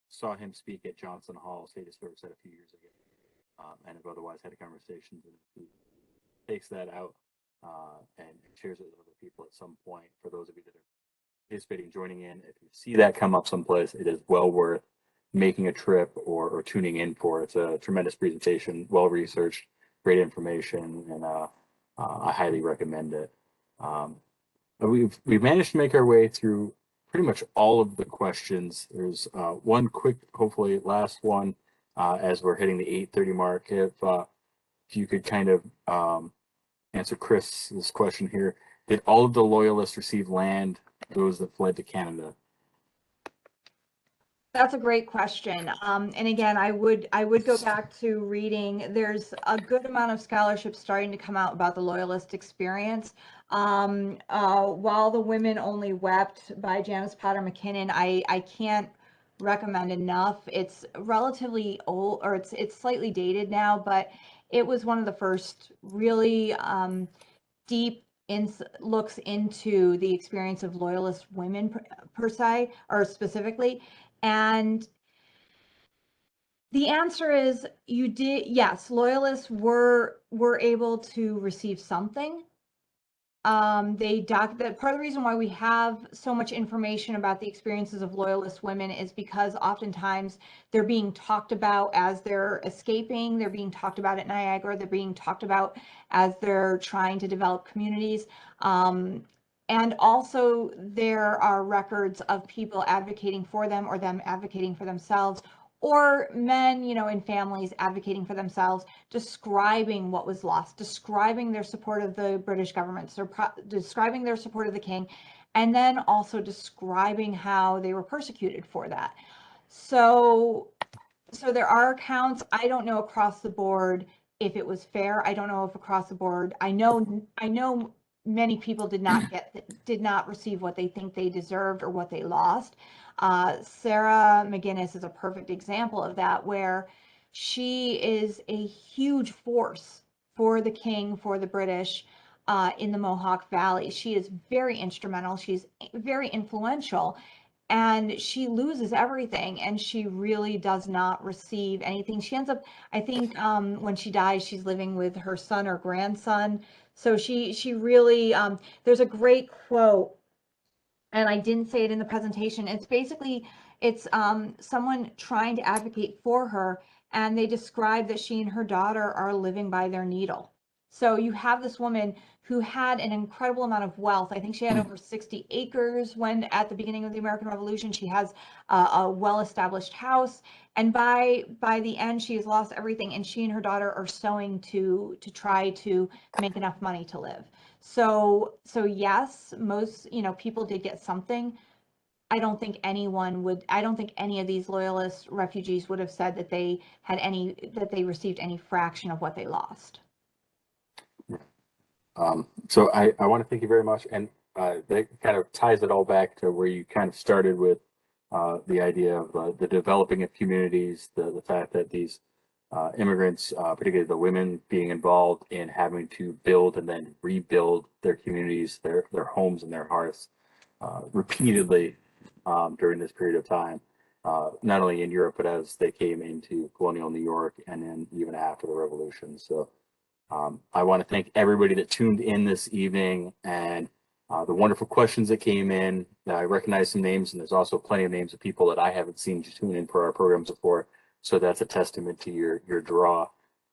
saw him speak at Johnson Hall State Historic Site a few years ago, and have otherwise had conversations, and he takes that out and shares it with other people at some point. For those of you that are participating, joining in, if you see that come up someplace, it is well worth making a trip or tuning in for. It's a tremendous presentation, well researched, great information, and I highly recommend it. We've managed to make our way through pretty much all of the questions. There's one quick, hopefully last one as we're hitting the 8:30 mark. If you could kind of answer Chris's question here. Did all of the loyalists receive land, those that fled to Canada?
That's a great question. And again, I would go back to reading. There's a good amount of scholarship starting to come out about the Loyalist experience. While the Women Only Wept by Janice Potter McKinnon, I can't recommend enough. It's relatively old, or it's slightly dated now, but it was one of the first really deep looks into the experience of Loyalist women per se, or specifically. And the answer is yes, Loyalists were able to receive something. That part of the reason why we have so much information about the experiences of Loyalist women is because oftentimes they're being talked about as they're escaping, they're being talked about at Niagara, they're being talked about as they're trying to develop communities. And also there are records of people advocating for them or them advocating for themselves, or men, in families advocating for themselves, describing what was lost, describing their support of the British government, describing their support of the king, and then also describing how they were persecuted for that. So there are accounts. I don't know across the board if it was fair. I don't know if across the board, I know many people did not receive what they think they deserved or what they lost. Sarah McGinnis is a perfect example of that, where she is a huge force for the king, for the British, in the Mohawk Valley. She is very instrumental. She's very influential, and she loses everything, and she really does not receive anything. She ends up, I think, when she dies, she's living with her son or grandson. So she really, there's a great quote, and I didn't say it in the presentation. It's basically, it's someone trying to advocate for her, and they describe that she and her daughter are living by their needle. So you have this woman who had an incredible amount of wealth. I think she had over 60 acres when at the beginning of the American Revolution. She has a well-established house, and by the end, she has lost everything, and she and her daughter are sewing to try to make enough money to live. So yes, most, people did get something. I don't think any of these loyalist refugees would have said that they received any fraction of what they lost.
So I want to thank you very much. And that kind of ties it all back to where you kind of started with the idea of the developing of communities, the fact that these immigrants, particularly the women, being involved in having to build and then rebuild their communities, their homes and their hearths repeatedly during this period of time, not only in Europe, but as they came into colonial New York and then even after the revolution. So I want to thank everybody that tuned in this evening, and the wonderful questions that came in. I recognize some names, and there's also plenty of names of people that I haven't seen tune in for our programs before. So that's a testament to your draw,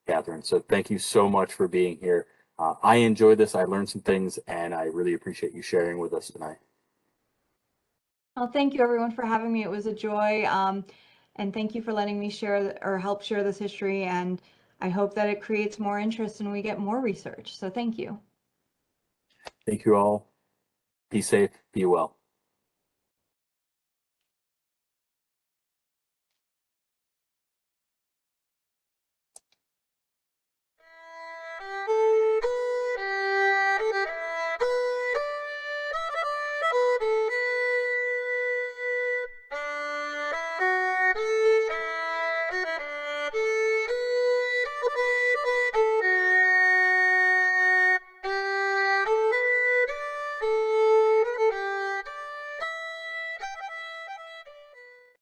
Kathryn. So thank you so much for being here. I enjoyed this. I learned some things, and I really appreciate you sharing with us tonight.
Well, thank you everyone for having me. It was a joy. And thank you for letting me share or help share this history. And I hope that it creates more interest and we get more research. So thank you.
Thank you all. Be safe, be well.